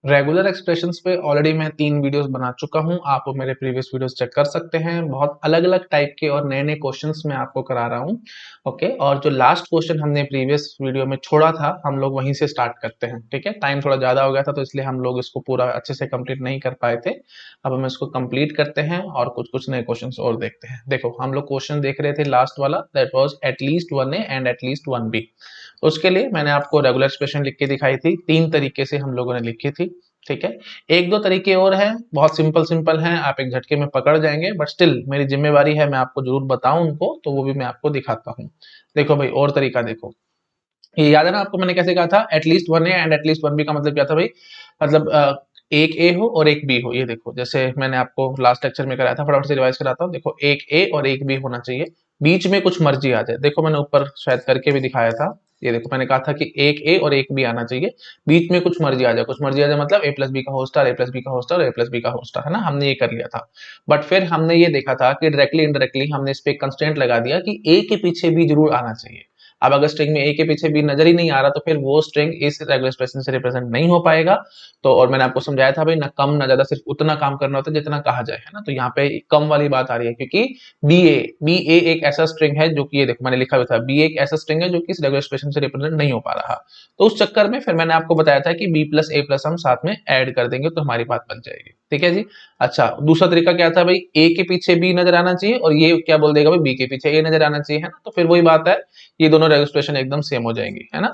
Regular expressions पे already मैं 3 videos बना चुका हूं। आप मेरे प्रीवियस वीडियोस चेक कर सकते हैं। बहुत अलग-अलग टाइप के और नए-नए क्वेश्चंस मैं आपको करा रहा हूं। ओके, और जो लास्ट क्वेश्चन हमने प्रीवियस वीडियो में छोड़ा था, हम लोग वहीं से स्टार्ट करते हैं। ठीक है, टाइम थोड़ा ज्यादा हो गया था तो इसलिए हम लोग इसको पूरा अच्छे से कंप्लीट नहीं कर पाए थे। अब हम इसको कंप्लीट करते हैं और कुछ कुछ नए क्वेश्चंस और देखते हैं। देखो, हम लोग क्वेश्चन देख रहे थे लास्ट वाला, that was at least 1A and at least 1B। उसके लिए मैंने आपको रेगुलर एक्सप्रेशन लिख के दिखाई थी। 3 तरीके से हम लोगों ने लिखी थी। ठीक है, एक दो तरीके और हैं, बहुत सिंपल सिंपल हैं, आप एक झटके में पकड़ जाएंगे, बट स्टिल मेरी जिम्मेवारी है मैं आपको जरूर बताऊं उनको, तो वो भी मैं आपको दिखाता हूँ। देखो भाई, और तरीका देखो। ये याद है ना आपको मैंने कैसे कहा था, at least 1A and at least 1B का मतलब क्या था भाई? मतलब एक ए हो और एक बी हो। ये देखो, जैसे मैंने आपको लास्ट लेक्चर में कराया था, फटाफट से रिवाइज कराता हूँ। देखो, एक ए और एक बी होना चाहिए, बीच में कुछ मर्जी आ जाए। देखो, मैंने ऊपर शायद करके भी दिखाया था। ये देखो, मैंने कहा था कि एक ए और एक बी आना चाहिए, बीच में कुछ मर्जी आ जाए। कुछ मर्जी आ जाए मतलब ए प्लस बी का whole star, A plus B का whole star, A plus B का होल स्टार, है ना? हमने ये कर लिया था। बट फिर हमने ये देखा था कि डायरेक्टली इनडायरेक्टली हमने इस पे कंस्ट्रेंट लगा दिया कि ए के पीछे बी जरूर आना चाहिए। अब अगर स्ट्रिंग में ए के पीछे बी नजर ही नहीं आ रहा, तो फिर वो स्ट्रिंग इस रेगुलर एक्सप्रेशन से रिप्रेजेंट नहीं हो पाएगा। तो और मैंने आपको समझाया था भाई, ना कम ना ज्यादा, सिर्फ उतना काम करना होता है जितना कहा जाए, है ना? तो यहाँ पे कम वाली बात आ रही है, क्योंकि बी ए एक ऐसा स्ट्रिंग है जो कि, ये देखो मैंने लिखा हुआ था, बी एक ऐसा स्ट्रिंग है जो कि इस रेगुलर एक्सप्रेशन से रिप्रेजेंट नहीं हो पा रहा। तो उस चक्कर में फिर मैंने आपको बताया था कि बी प्लस ए प्लस हम साथ में ऐड कर देंगे तो हमारी बात बन जाएगी। ठीक है जी। अच्छा, दूसरा तरीका क्या था भाई? ए के पीछे बी नजर आना चाहिए और ये क्या बोल देगा भाई, बी के पीछे ए नजर आना चाहिए, है ना? तो फिर वही बात है, ये दोनों रेगुलर एकदम सेम हो जाएंगी, है ना?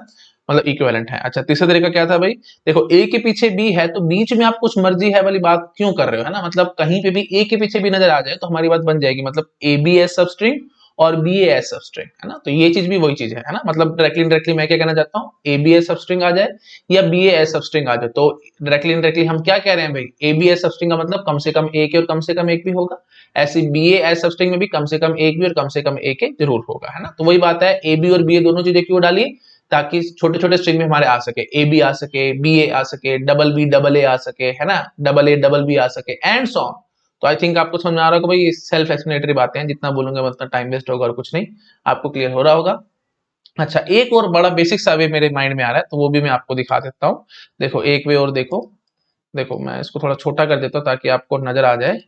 मतलब इक्विवेलेंट है। अच्छा, तीसरा तरीका क्या था भाई? देखो, ए के पीछे बी है तो बीच में आप कुछ मर्जी है वाली बात क्यों कर रहे हो, है ना? मतलब कहीं पे भी ए के पीछे बी नजर आ जाए तो हमारी बात बन जाएगी, मतलब A B S substring और B A S substring, है ना? तो ये चीज भी वही चीज है ना? मतलब डायरेक्टली इनडायरेक्टली मैं क्या कहना चाहता हूँ, A B S substring आ जाए या B A S substring आ जाए, तो डायरेक्टली इनडायरेक्टली हम क्या कह रहे हैं भाई, A B S substring का मतलब कम से कम एक और कम से कम एक भी होगा। ऐसे B A S substring में भी कम से कम एक भी और कम से कम एक जरूर होगा, है ना? तो वही बात है, ए बी और बी ए दोनों चीजें क्यों डाली? ताकि छोटे छोटे स्ट्रिंग में हमारे आ सके, ए बी आ सके, बी ए आ सके, डबल बी डबल ए आ सके, है ना? डबल ए डबल बी आ सके एंड सो ऑन। तो आई थिंक आपको समझ में आ रहा होगा भाई, सेल्फ एक्सप्लेनेटरी बातें हैं, जितना बोलूंगा उतना टाइम वेस्ट होगा और कुछ नहीं। आपको क्लियर हो रहा होगा। अच्छा, एक और बड़ा बेसिक सा वे मेरे माइंड में आ रहा है, तो वो भी मैं आपको दिखा देता हूँ। देखो, एक वे और देखो। देखो, मैं इसको थोड़ा छोटा कर देता हूँ ताकि आपको नजर आ जाए।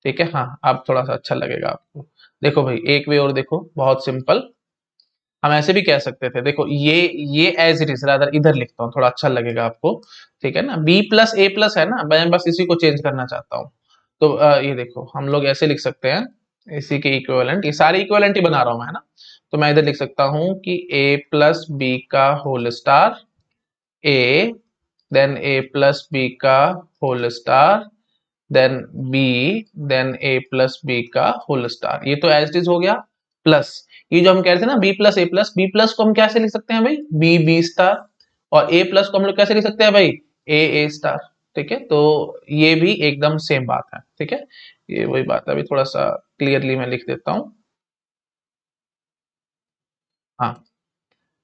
ठीक है, हाँ, आप थोड़ा सा अच्छा लगेगा आपको। देखो भाई, एक वे और देखो, बहुत सिंपल। हम ऐसे भी कह सकते थे, देखो ये एज इट इज, रादर इधर लिखता हूँ, थोड़ा अच्छा लगेगा आपको। ठीक है ना? बी प्लस ए प्लस है ना, मैं बस इसी को चेंज करना चाहता हूँ। तो ये देखो, हम लोग ऐसे लिख सकते हैं, इसी के इक्विवेलेंट, ये सारे इक्विवेलेंट ही बना रहा हूं मैं, है ना? तो मैं इधर लिख सकता हूँ कि ए प्लस बी का whole star A, then A plus B का whole star, then B, then A plus B का होल स्टार। ये तो एज इट इज हो गया। प्लस ये जो हम कह रहे थे ना, B plus A plus, B plus को हम कैसे लिख सकते हैं भाई? B B star. और ए प्लस को हम लोग कैसे लिख सकते हैं भाई? ए ए स्टार। ठीक है, तो ये भी एकदम सेम बात है। ठीक है, ये वही बात है। अभी थोड़ा सा क्लियरली मैं लिख देता हूँ। हाँ,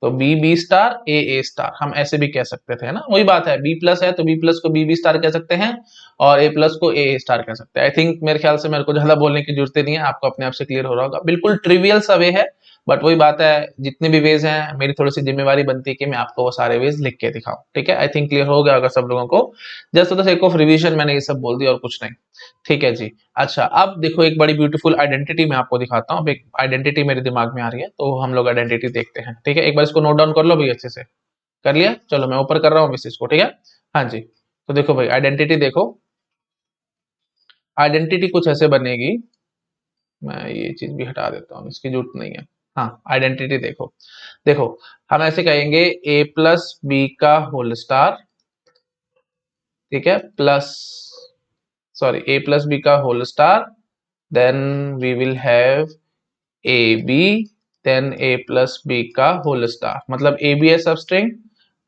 तो बी बी स्टार ए ए स्टार हम ऐसे भी कह सकते थे, है ना? वही बात है, बी प्लस है तो बी प्लस को बी बी स्टार कह सकते हैं और ए प्लस को ए ए स्टार कह सकते हैं। आई थिंक मेरे ख्याल से मेरे को ज्यादा बोलने की जरूरत नहीं है, आपको अपने आप से क्लियर हो रहा होगा। बिल्कुल ट्रिवियल सा वे है, बट वही बात है, जितने भी वेज हैं मेरी थोड़ी सी जिम्मेवारी बनती है कि मैं आपको वो सारे वेज लिख के दिखाऊं। ठीक है, आई थिंक क्लियर हो गया होगा सब लोगों को। Just the sake of revision मैंने ये सब बोल दिया और कुछ नहीं। ठीक है जी। अच्छा, अब देखो, एक बड़ी ब्यूटीफुल आइडेंटिटी मैं आपको दिखाता हूँ। अब एक आइडेंटिटी मेरे दिमाग में आ रही है, तो हम लोग आइडेंटिटी देखते हैं। ठीक है, एक बार इसको नोट डाउन कर लो भाई, अच्छे से कर लिया? चलो, मैं ऊपर कर रहा हूँ इस चीज को। ठीक है, हाँ जी। तो देखो भाई, आइडेंटिटी देखो। आइडेंटिटी कुछ ऐसे बनेगी, मैं ये चीज भी हटा देता हूँ, इसकी जरूरत नहीं है। हाँ, आइडेंटिटी देखो। देखो, हम ऐसे कहेंगे ए प्लस बी का होल स्टार, ठीक है, plus, sorry, A plus B का whole star, then we will have A B, then A plus B का होल स्टार, मतलब A B S substring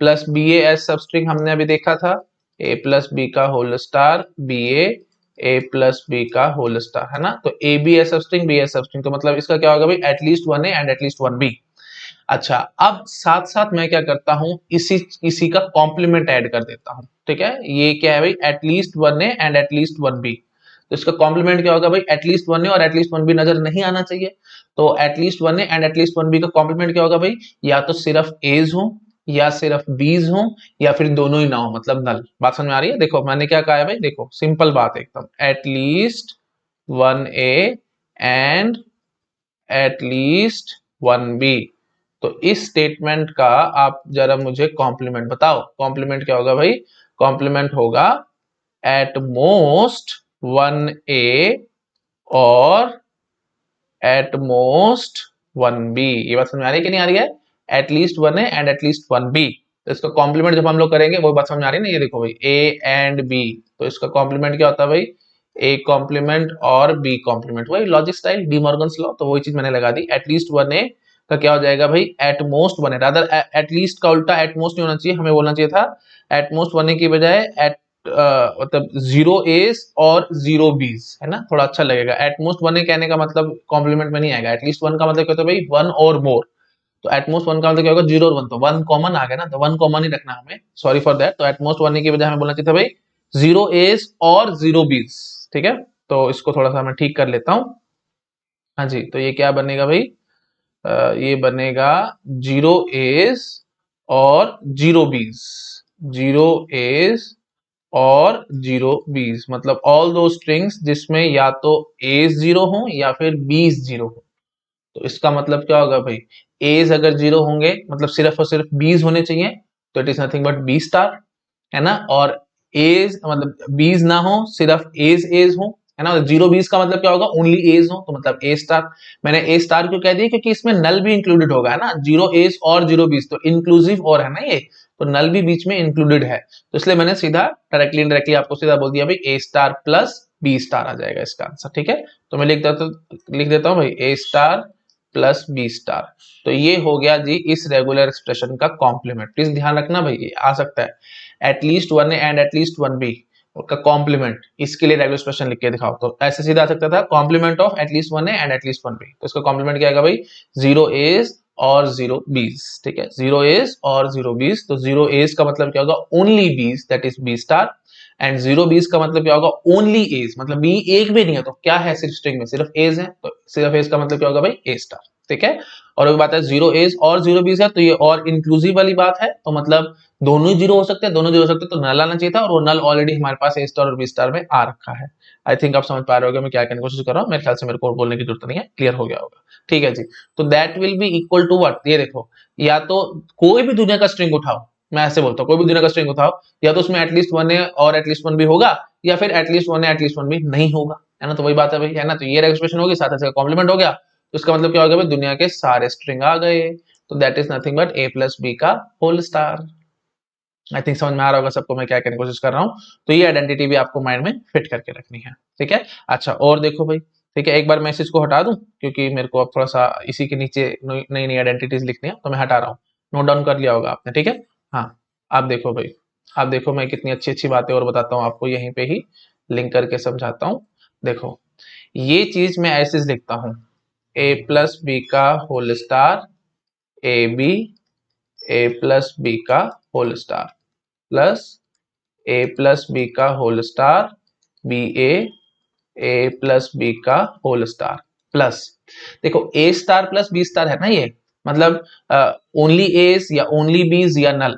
plus B S substring हमने अभी देखा था, A plus B का whole star B A plus B का whole star, है ना? तो A B S substring B S सब स्ट्रिंग, तो मतलब इसका क्या होगा भाई? At least 1A and at least 1B। अच्छा, अब साथ साथ मैं क्या करता हूं, इसी का कॉम्प्लीमेंट ऐड कर देता हूं। ठीक है, ये क्या है भाई? At least 1A and at least 1B। तो इसका कॉम्प्लीमेंट क्या होगा भाई? एटलीस्ट 1A और एटलीस्ट 1B नजर नहीं आना चाहिए, तो at least 1A and at least 1B का कॉम्प्लीमेंट क्या होगा भाई? या तो सिर्फ एज हो, या सिर्फ बीज हो या फिर दोनों ही ना हो, मतलब नल। बात समझ में आ रही है? देखो मैंने क्या कहा है भाई, देखो सिंपल बात है एकदम, at least one A and at least one B. तो इस स्टेटमेंट का आप जरा मुझे कॉम्प्लीमेंट बताओ। कॉम्प्लीमेंट क्या होगा भाई? कॉम्प्लीमेंट होगा एट मोस्ट वन ए और एट मोस्ट वन बी। ये बात समझ में आ रही है कि नहीं आ रही है? At least one A and at least one B. तो इसका कॉम्प्लीमेंट जब हम लोग करेंगे वो बात समझ में आ रही है ना? ये देखो भाई, ए एंड बी, तो इसका कॉम्प्लीमेंट क्या होता है भाई? ए कॉम्प्लीमेंट और बी कॉम्प्लीमेंट। वही logic style, D Morgan's law, तो वही चीज मैंने लगा दी। एटलीस्ट वन ए का क्या हो जाएगा भाई? At most one A. Rather at least का उल्टा एट मोस्ट नहीं होना चाहिए, हमें बोलना चाहिए था एट मोस्ट वन ए की बजाय एट मतलब जीरो एज और जीरो बीज, है ना? थोड़ा अच्छा लगेगा। एटमोस्ट वन कहने का मतलब कॉम्प्लीमेंट में नहीं आएगा। एटलीस्ट वन का मतलब क्या होता है भाई? वन और मोर। तो एटमोस्ट वन का मतलब क्या होगा? जीरो और वन, तो वन कॉमन आ गया ना, तो वन कॉमन ही रखना हमें, सॉरी फॉर दैट। तो एटमोस्ट वन की वजह हमें बोलना चाहिए था भाई जीरो एज और जीरो बीज। ठीक है, तो इसको थोड़ा सा मैं ठीक कर लेता हूँ। हाँ जी, तो ये क्या बनेगा भाई? ये बनेगा जीरो एज और जीरो बीज। जीरो एज और जीरो बीज मतलब ऑल दो स्ट्रिंग्स जिसमें या तो एज जीरो हो या फिर बीज जीरो हो। तो इसका मतलब क्या होगा भाई? एज अगर जीरो होंगे मतलब सिर्फ और सिर्फ बीज होने चाहिए, तो it is nothing but B star, है ना? और एज मतलब बीज ना हो, सिर्फ एज एज हो, है ना? जीरो बीज का मतलब क्या होगा? ओनली एज हो, तो मतलब ए स्टार। मैंने ए स्टार क्यों कह दिया? क्योंकि इसमें नल भी इंक्लूडेड होगा, है ना? जीरो एज और जीरो बीज तो इंक्लूसिव और है ना ये, तो नल भी बीच में इंक्लूडेड है, तो इसलिए मैंने सीधा डायरेक्टली इनडायरेक्टली आपको सीधा बोल दिया भाई A star plus B star आ जाएगा इसका आंसर। ठीक है, तो मैं लिख देता हूँ भाई A star plus B star. तो ये हो गया जी इस रेगुलर एक्सप्रेशन का कॉम्प्लीमेंट। प्लीज ध्यान रखना भाई, ये आ सकता है at least one A and at least one B का कॉम्प्लीमेंट, इसके लिए रेगुलर एक्सप्रेशन लिख के दिखाओ। तो ऐसे सीधा आ सकता था complement of at least one A and at least one B. तो इसका कॉम्प्लीमेंट क्या आएगा भाई? जीरो एज और जीरो बीज। ठीक है, जीरो एज और जीरो बीज। तो जीरो एज का मतलब क्या होगा? Only B's, that is B star. And zero B's का मतलब क्या होगा? ओनली एज, मतलब बी एक भी नहीं है, तो क्या है सिर्फ स्ट्रिंग में? सिर्फ एज है, तो सिर्फ एज का मतलब क्या होगा भाई? A star. ठीक है, और अभी बात है जीरो एज और जीरो बीज है, तो ये और इंक्लूसिव वाली बात है, तो मतलब दोनों ही जीरो हो सकते हैं, दोनों जीरो हो सकते हैं, तो नल आना चाहिए था, और वो नल ऑलरेडी हमारे पास ए स्टार और बी स्टार में आ रखा है। आई थिंक आप समझ पा रहे होगे मैं क्या कहने की कोशिश कर रहा हूँ। मेरे ख्याल से मेरे को बोलने की जरूरत नहीं है, क्लियर हो गया होगा। ठीक है जी, तो that will be equal to what? ये देखो, या तो कोई भी दुनिया का स्ट्रिंग उठाओ, मैं ऐसे बोलता हूँ, कोई भी दुनिया का स्ट्रिंग उठाओ, या तो उसमें एटलीस्ट वन ए और एटलीस्ट वन बी होगा, या फिर एटलीस्ट वन ए एटलीस्ट वन बी नहीं होगा, है ना? तो वही बात है भाई, है ना? तो ये एक्सप्रेशन होगी, साथ साथ कॉम्प्लीमेंट हो गया, तो इसका मतलब क्या हो गया भाई? दुनिया के सारे स्ट्रिंग आ गए, तो that is nothing but A plus B का होल स्टार। आई थिंक समझ में आ रहा होगा सबको मैं क्या कहने की कोशिश कर रहा हूँ। तो ये आइडेंटिटी भी आपको माइंड में फिट करके रखनी है। ठीक है, अच्छा और देखो भाई, ठीक है, एक बार मैं इसको हटा दूं क्योंकि मेरे को अब थोड़ा सा इसी के नीचे नई नई आइडेंटिटीज लिखनी है, तो मैं हटा रहा हूँ। नोट डाउन कर लिया होगा आपने? ठीक है, हाँ, आप देखो भाई, आप देखो मैं कितनी अच्छी अच्छी बातें और बताता हूँ आपको, यहीं पे ही लिंक करके समझाता हूँ। देखो ये चीज मैं ऐसे लिखता हूँ, ए प्लस बी का whole star A B, A plus B का whole star plus A plus B का whole star B A plus B का होल स्टार प्लस, देखो A star plus B star है ना ये, मतलब ओनली एज या ओनली बीज या नल।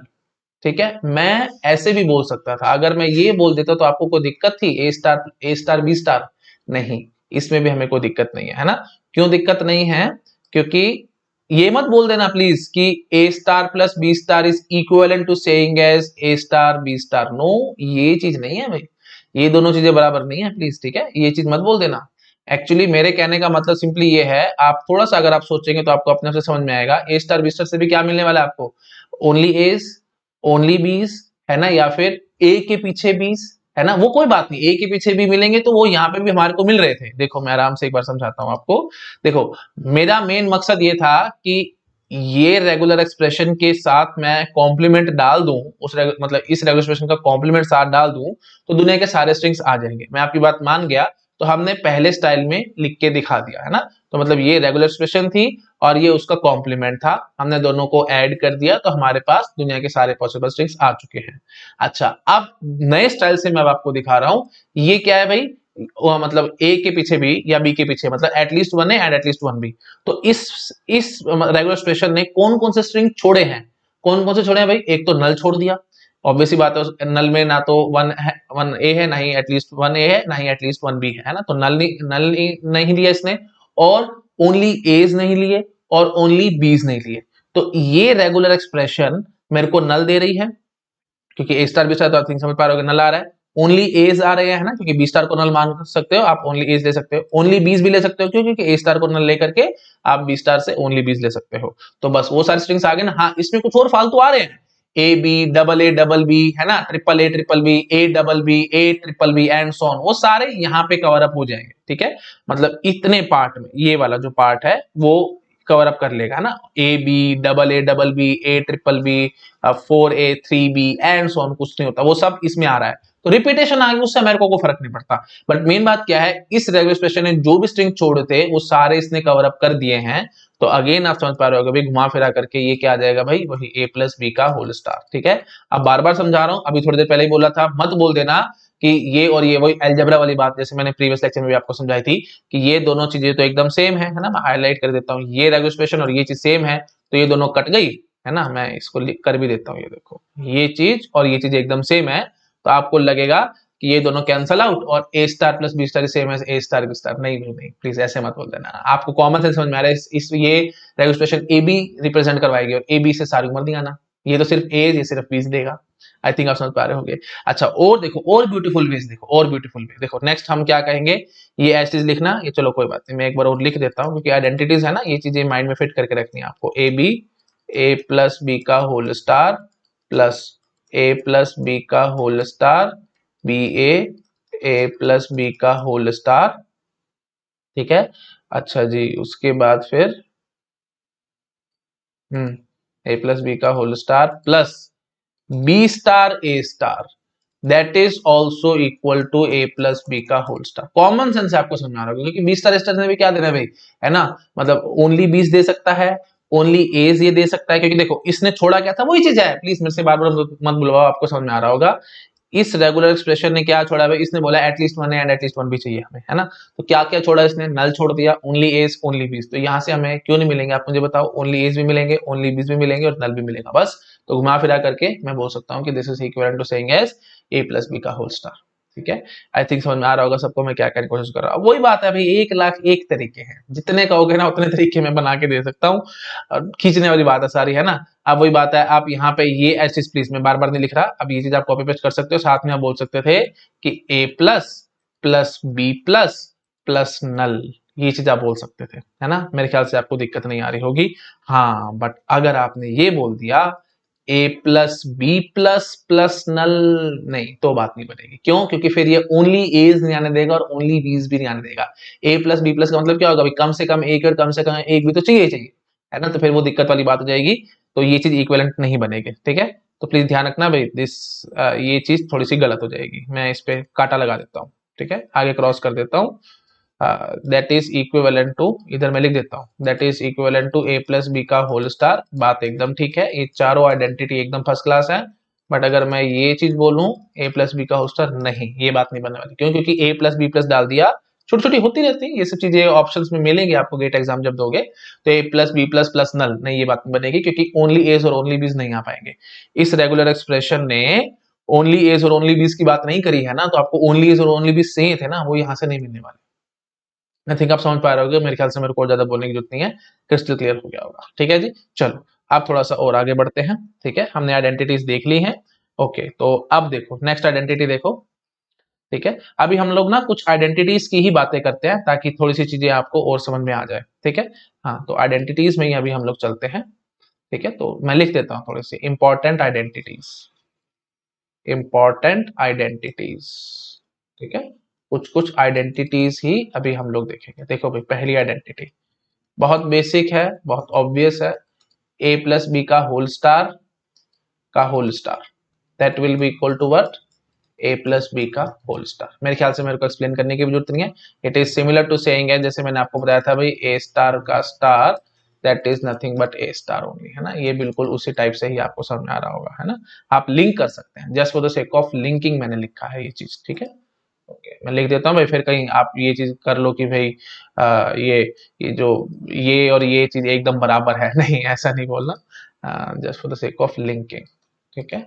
ठीक है, मैं ऐसे भी बोल सकता था, अगर मैं ये बोल देता तो आपको कोई दिक्कत थी? ए स्टार बी स्टार नहीं, इसमें भी हमें कोई दिक्कत नहीं है, है ना? क्यों दिक्कत नहीं है? क्योंकि ये मत बोल देना प्लीज कि A star plus B star is equivalent to saying as A star B star. No, ये चीज नहीं है भाई, ये दोनों चीजें बराबर नहीं है प्लीज। ठीक है, ये चीज मत बोल देना। एक्चुअली मेरे कहने का मतलब सिंपली ये है, आप थोड़ा सा अगर आप सोचेंगे तो आपको अपने आप से समझ में आएगा, ए स्टार बी स्टार से भी क्या मिलने वाला है आपको? ओनली एज, ओनली बीज, है ना? या फिर ए के पीछे बीज, है ना? वो कोई बात नहीं, ए के पीछे भी मिलेंगे, तो वो यहाँ पे भी हमारे को मिल रहे थे। देखो मैं आराम से एक बार समझाता हूँ आपको। देखो मेरा मेन मकसद ये था कि ये रेगुलर एक्सप्रेशन के साथ मैं कॉम्प्लीमेंट डाल दूं, मतलब इस रेगुलर एक्सप्रेशन का कॉम्प्लीमेंट साथ डाल दूं, तो दुनिया के सारे स्ट्रिंग्स आ जाएंगे। मैं आपकी बात मान गया, तो हमने पहले स्टाइल में लिख के दिखा दिया, है ना? तो मतलब ये रेगुलर एक्सप्रेशन थी और ये उसका कॉम्प्लीमेंट था, हमने दोनों को ऐड कर दिया, तो हमारे पास दुनिया के सारे पॉसिबल स्ट्रिंग्स आ चुके हैं। अच्छा, अब नए स्टाइल से मैं आपको दिखा रहा हूं, ये क्या है भाई? मतलब ए के पीछे भी या बी के पीछे, मतलब at least one A and at least one B. तो इस रेगुलर एक्सप्रेशन ने कौन कौन से स्ट्रिंग छोड़े हैं? कौन कौन से छोड़े हैं भाई? एक तो नल छोड़ दिया, ऑब्वियसली बात है, नल में ना तो वन है, वन ए है, ना ही एटलीस्ट वन ए है, ना ही एटलीस्ट वन बी है ना, तो नल नहीं लिया इसने, और ओनली एज नहीं लिए, और ओनली बीज नहीं लिए। तो ये रेगुलर एक्सप्रेशन मेरे को नल दे रही है, क्योंकि ए स्टार बी स्टार तो आप समझ पा रहे हो, नल आ रहा है, ओनली एज आ रहे हैं ना, क्योंकि बी स्टार को नल मान सकते हो आप, ओनली एज ले सकते हो, ओनली बीज भी ले सकते हो, क्योंकि ए स्टार को नल लेकर के आप बी स्टार से ओनली बीज ले सकते हो। तो बस वो सारे स्ट्रिंग्स आ गए ना। हाँ, इसमें कुछ और फालतू आ रहे हैं, ए डबल बी है ना, triple B, A triple B and so on, वो सारे यहाँ पे कवर अप हो जाएंगे, ठीक है। मतलब इतने पार्ट में ये वाला जो पार्ट है वो कवर अप कर लेगा ना, double B, A triple B, 4a 3b and so on, कुछ नहीं होता, वो सब इसमें आ रहा है। तो रिपीटेशन आ गई, उससे मेरे को फर्क नहीं पड़ता। बट मेन बात क्या है, इस रेगुलर एक्सप्रेशन ने जो भी स्ट्रिंग छोड़े थे वो सारे इसने कवर अप कर दिए हैं। तो अगेन आप समझ पा रहे हो, भाई घुमा फिरा करके ये क्या आ जाएगा भाई, वही a प्लस बी का होल स्टार, ठीक है। अब बार बार समझा रहा हूं, अभी थोड़ी देर पहले ही बोला था, मत बोल देना कि ये और ये वही अलजेब्रा वाली बात, जैसे मैंने प्रीवियस लेक्चर में भी आपको समझाई थी कि ये दोनों चीजें तो एकदम सेम है ना। मैं हाईलाइट कर देता हूँ, ये रेगुलर एक्सप्रेशन और ये चीज सेम है, तो ये दोनों कट गई है ना। मैं इसको लिख कर भी देता हूँ, ये देखो, ये चीज और ये चीज एकदम सेम है, तो आपको लगेगा कि ये दोनों कैंसल आउट और A star plus B star same है ए स्टार बी स्टार। नहीं भाई नहीं, प्लीज ऐसे मत बोल देना, आपको कॉमन सेंस समझ में आ रहा है। इस ये regular expression A B represent करवाएगी, और ए बी से सारी उम्र नहीं आना, ये तो सिर्फ ए, ये सिर्फ बी देगा। आई थिंक आप समझ पा रहे होंगे। अच्छा, और देखो, और ब्यूटीफुल वेज देखो, और ब्यूटीफुल वेज देखो, नेक्स्ट हम क्या कहेंगे, ये ऐसे लिखना, ये चलो कोई बात नहीं, मैं एक बार और लिख देता हूँ, क्योंकि आइडेंटिटीज है ना, ये चीजें माइंड में फिट करके रखनी है आपको। ए प्लस बी का whole star plus A plus B का whole star B A plus B का होल स्टार, ठीक है। अच्छा जी, उसके बाद फिर ए प्लस बी का whole star plus B star A star, that is also equal to A plus B का होल स्टार। कॉमन सेंस से आपको समझा रहा हूँ, क्योंकि बी स्टार स्टार ने भी क्या देना है भाई, है ना, मतलब ओनली बीस दे सकता है, ओनली एज ये दे सकता है, क्योंकि देखो इसने छोड़ा क्या था, वही चीज है, प्लीज मेरे से बार बार मत बुलवाओ, आपको समझ में आ रहा होगा। इस रेगुलर एक्सप्रेशन ने क्या छोड़ा भाई, इसने बोला at least one and at least one भी चाहिए हमें, है ना। तो क्या क्या छोड़ा इसने, नल छोड़ दिया, ओनली एज ओनली बीज, तो यहाँ से हमें क्यों नहीं मिलेंगे, आप मुझे बताओ, ओनली एज भी मिलेंगे, ओनली बीज भी मिलेंगे, और नल भी मिलेगा, बस। तो घुमा फिरा करके मैं बोल सकता हूँ कि this is equivalent to saying as A plus B का होल स्टार, ठीक है। आई थिंक समझ में आ रहा होगा सबको मैं क्या करने की कोशिश कर रहा हूँ। वही बात है भाई, 1,00,000 तरीके हैं, जितने कहोगे ना उतने तरीके मैं बना के दे सकता हूँ, खींचने वाली बात है सारी, है ना। अब वही बात है, आप यहाँ पे ये ऐसी प्लीज मैं बार बार नहीं लिख रहा, अब ये चीज आप कॉपी पेस्ट कर सकते हो, साथ में आप बोल सकते थे कि A plus plus B plus plus null, ये चीज आप बोल सकते थे, है ना। मेरे ख्याल से आपको दिक्कत नहीं आ रही होगी। हाँ, बट अगर आपने ये बोल दिया ए प्लस बी प्लस प्लस नल, नहीं तो बात नहीं बनेगी। क्यों? क्योंकि फिर ये ओनली एज नहीं आने देगा और ओनली बीज भी नहीं आने देगा। ए प्लस बी प्लस का मतलब क्या होगा भाई, कम से कम एक और कम से कम एक भी तो चाहिए चाहिए, है ना। तो फिर वो दिक्कत वाली बात हो जाएगी, तो ये चीज इक्विवेलेंट नहीं बनेगी, ठीक है। तो प्लीज ध्यान रखना भाई, ये चीज थोड़ी सी गलत हो जाएगी। मैं इस पे काटा लगा देता हूँ, ठीक है, आगे क्रॉस कर देता हूँ। दैट इज इक्विवेलेंट टू, इधर मैं लिख देता हूँ, that is equivalent to A plus B का होल स्टार। बात एकदम ठीक है, ये चारों आइडेंटिटी एकदम फर्स्ट क्लास है। बट अगर मैं ये चीज बोलूं ए प्लस बी का होल स्टार, नहीं, ये बात नहीं बनने वाली। क्यों? क्योंकि ए प्लस बी प्लस डाल दिया, छोटी छोटी होती रहती है ये सब चीजें, ऑप्शंस में मिलेंगी आपको गेट एग्जाम जब दोगे, तो A plus B plus plus नल, नहीं, ये बात नहीं बनेगी, क्योंकि ओनली एज और ओनली बीज नहीं आ पाएंगे। इस रेगुलर एक्सप्रेशन ने ओनली एज और ओनली बीज की बात नहीं करी है ना, तो आपको ओनली एज और ओनली बीज सही थे ना, वो यहाँ से नहीं मिलने वाले। आई थिंक आप समझ पा रहे होगे, मेरे ख्याल से मेरे को ज्यादा बोलने की जरूरत नहीं है, क्रिस्टल क्लियर हो गया होगा, ठीक है जी। चलो, आप थोड़ा सा और आगे बढ़ते हैं, ठीक है, हमने आइडेंटिटीज देख ली हैं। ओके, तो अब देखो नेक्स्ट आइडेंटिटी देखो, ठीक है। अभी हम लोग ना कुछ आइडेंटिटीज की ही बातें करते हैं, ताकि थोड़ी सी चीजें आपको और समझ में आ जाए, ठीक है। हाँ, तो आइडेंटिटीज में ही अभी हम लोग चलते हैं, ठीक है। तो मैं लिख देता हूँ थोड़ी सी इंपॉर्टेंट आइडेंटिटीज, इंपॉर्टेंट आइडेंटिटीज, ठीक है। कुछ कुछ आइडेंटिटीज ही अभी हम लोग देखेंगे। देखो भाई, पहली आइडेंटिटी बहुत बेसिक है, बहुत ऑब्वियस है, ए प्लस बी का whole star that will be equal to what, A plus B का होल स्टार। मेरे ख्याल से मेरे को एक्सप्लेन करने की भी जरूरत नहीं है। It is similar to saying है, जैसे मैंने आपको बताया था भाई, ए स्टार का star that is nothing but A star only, है ना। ये बिल्कुल उसी टाइप से ही आपको समझ में आ रहा होगा, है ना। आप लिंक कर सकते हैं, just for the sake of linking मैंने लिखा है ये चीज, ठीक है। ओके, मैं लिख देता हूँ भाई, फिर कहीं आप ये चीज कर लो कि भाई ये जो ये और ये चीज एकदम बराबर है नहीं, ऐसा नहीं बोलना। Just for the sake of linking, ठीक है,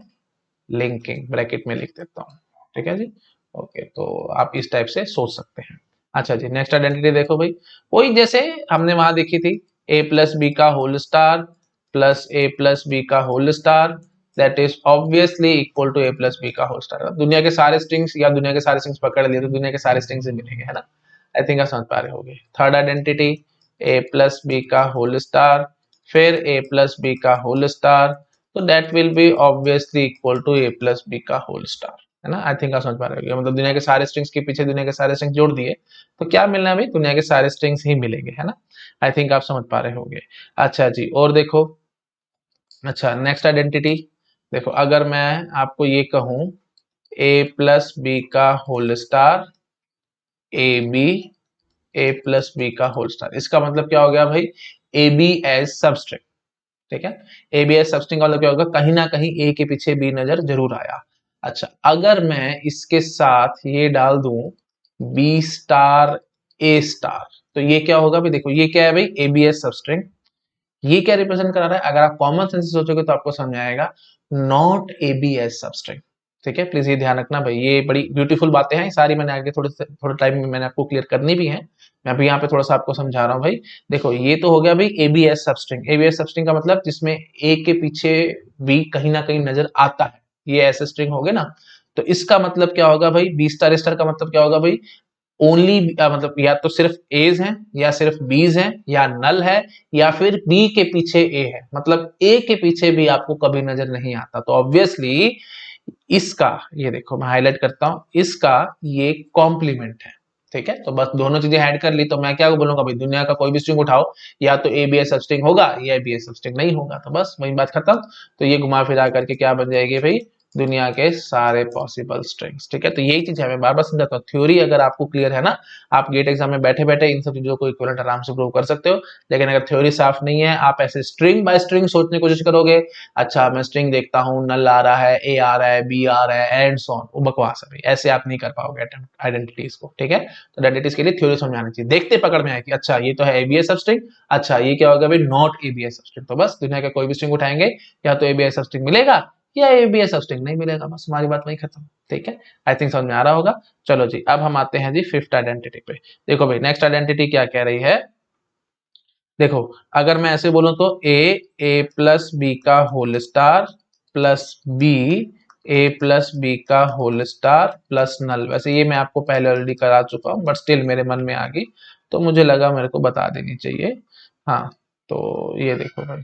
लिंकिंग ब्रैकेट में लिख देता हूँ, ठीक है जी। ओके, तो आप इस टाइप से सोच सकते हैं। अच्छा जी, नेक्स्ट आइडेंटिटी देखो भाई, वही जैसे हमने वहां देखी थी, a प्लस बी का whole star plus a plus B का whole star that is obviously equal to a plus B का होल स्टार। दुनिया के सारे स्ट्रिंग्स या दुनिया के सारे स्ट्रिंग्स पकड़ लिए तो दुनिया के सारे स्ट्रिंग्स ही मिलेंगे, है ना। आई थिंक आप समझ पा रहे होंगे। Third identity, a plus B का होल स्टार फिर a प्लस बी का होल स्टार, तो that will be obviously equal to a plus B का होल स्टार, है ना। आई थिंक आप समझ पा रहे हो, मतलब दुनिया के सारे स्ट्रिंग्स के पीछे दुनिया के सारे स्ट्रिंग्स जोड़ दिए तो क्या मिलना है भाई, दुनिया के सारे स्ट्रिंग्स ही मिलेंगे, है ना। आई थिंक आप समझ पा रहे होंगे। अच्छा जी, और देखो, अच्छा नेक्स्ट आइडेंटिटी देखो, अगर मैं आपको ये कहूं a प्लस बी का whole star A B, A plus B का होल स्टार, इसका मतलब क्या हो गया भाई, ए बी एज सबस्ट्रिंग, ठीक है। ए बी एज सबस्ट्रिंग का मतलब क्या होगा, कहीं ना कहीं ए के पीछे बी नजर जरूर आया। अच्छा, अगर मैं इसके साथ ये डाल दूं बी स्टार ए स्टार, तो ये क्या होगा भाई, देखो ये क्या है भाई, ए बी एज सबस्ट्रिंग, ये क्या रिप्रेजेंट करा रहा है, अगर आप कॉमन सेंस से सोचोगे तो आपको समझ आएगा, not A B as substring, ठीक है। प्लीज ये ध्यान रखना भाई, ये बड़ी ब्यूटीफुल बातें हैं सारी, मैंने आगे थोड़े टाइम में मैंने आपको क्लियर करनी भी है। मैं अभी यहाँ पे थोड़ा सा आपको समझा रहा हूँ भाई। देखो ये तो हो गया भाई एबीएस सबस्ट्रिंग, एबीएस सबस्ट्रिंग का मतलब जिसमें ए के पीछे बी कहीं ना कहीं नजर आता है, ये ऐसे स्ट्रिंग हो गए ना। तो इसका मतलब क्या होगा भाई, बी स्टार स्टार का मतलब क्या होगा भाई, ओनली मतलब या तो सिर्फ एज है या सिर्फ बीज है या नल है या फिर बी के पीछे ए है, मतलब ए के पीछे भी आपको कभी नजर नहीं आता, तो ऑब्वियसली इसका, ये देखो मैं हाईलाइट करता हूं, इसका ये कॉम्प्लीमेंट है, ठीक है। तो बस दोनों चीजें ऐड कर ली, तो मैं क्या बोलूंगा भाई, दुनिया का कोई भी स्ट्रिंग उठाओ, या तो A B S substring होगा या बी एस सब स्ट्रिंग नहीं होगा, तो बस वही बात खत्म। तो ये घुमा फिरा करके क्या बन जाएगी भाई, दुनिया के सारे पॉसिबल स्ट्रिंग्स, ठीक है। तो यही चीज है, मैं बार बार समझाता हूँ, थ्योरी अगर आपको क्लियर है ना, आप गेट एग्जाम में बैठे बैठे इन सब चीजों को इक्विवेलेंट आराम से प्रूव कर सकते हो। लेकिन अगर थ्योरी साफ नहीं है, आप ऐसे स्ट्रिंग बाय स्ट्रिंग सोचने की कोशिश करोगे, अच्छा मैं स्ट्रिंग देखता हूँ, नल आ रहा है, ए आ रहा है, बी आ रहा है एंड सो ऑन, वो बकवास है भाई, ऐसे आप नहीं कर पाओगे आइडेंटिटीज को, ठीक है। तो आइडेंटिटीज के लिए थ्योरी समझ आनी चाहिए, देखते पकड़ में आए कि अच्छा ये तो है एबीएस सबस्ट्रिंग, अच्छा ये क्या होगा भाई, नॉट एबीएस सबस्ट्रिंग, तो बस दुनिया का कोई भी स्ट्रिंग उठाएंगे या तो एबीएस सबस्ट्रिंग मिलेगा या एबीएस सबस्ट्रिंग नहीं मिलेगा, बस हमारी बात वही खत्म, ठीक है। आई थिंक समझ में आ रहा होगा। चलो जी, अब हम आते हैं जी फिफ्थ आइडेंटिटी पे। देखो भाई नेक्स्ट आइडेंटिटी क्या कह रही है, देखो अगर मैं ऐसे बोलूं तो ए प्लस बी का whole star plus B A plus B का होल स्टार प्लस नल, वैसे ये मैं आपको पहले ऑलरेडी करा चुका हूं बट स्टिल मेरे मन में आ गई, तो मुझे लगा मेरे को बता देनी चाहिए। हाँ, तो ये देखो भाई,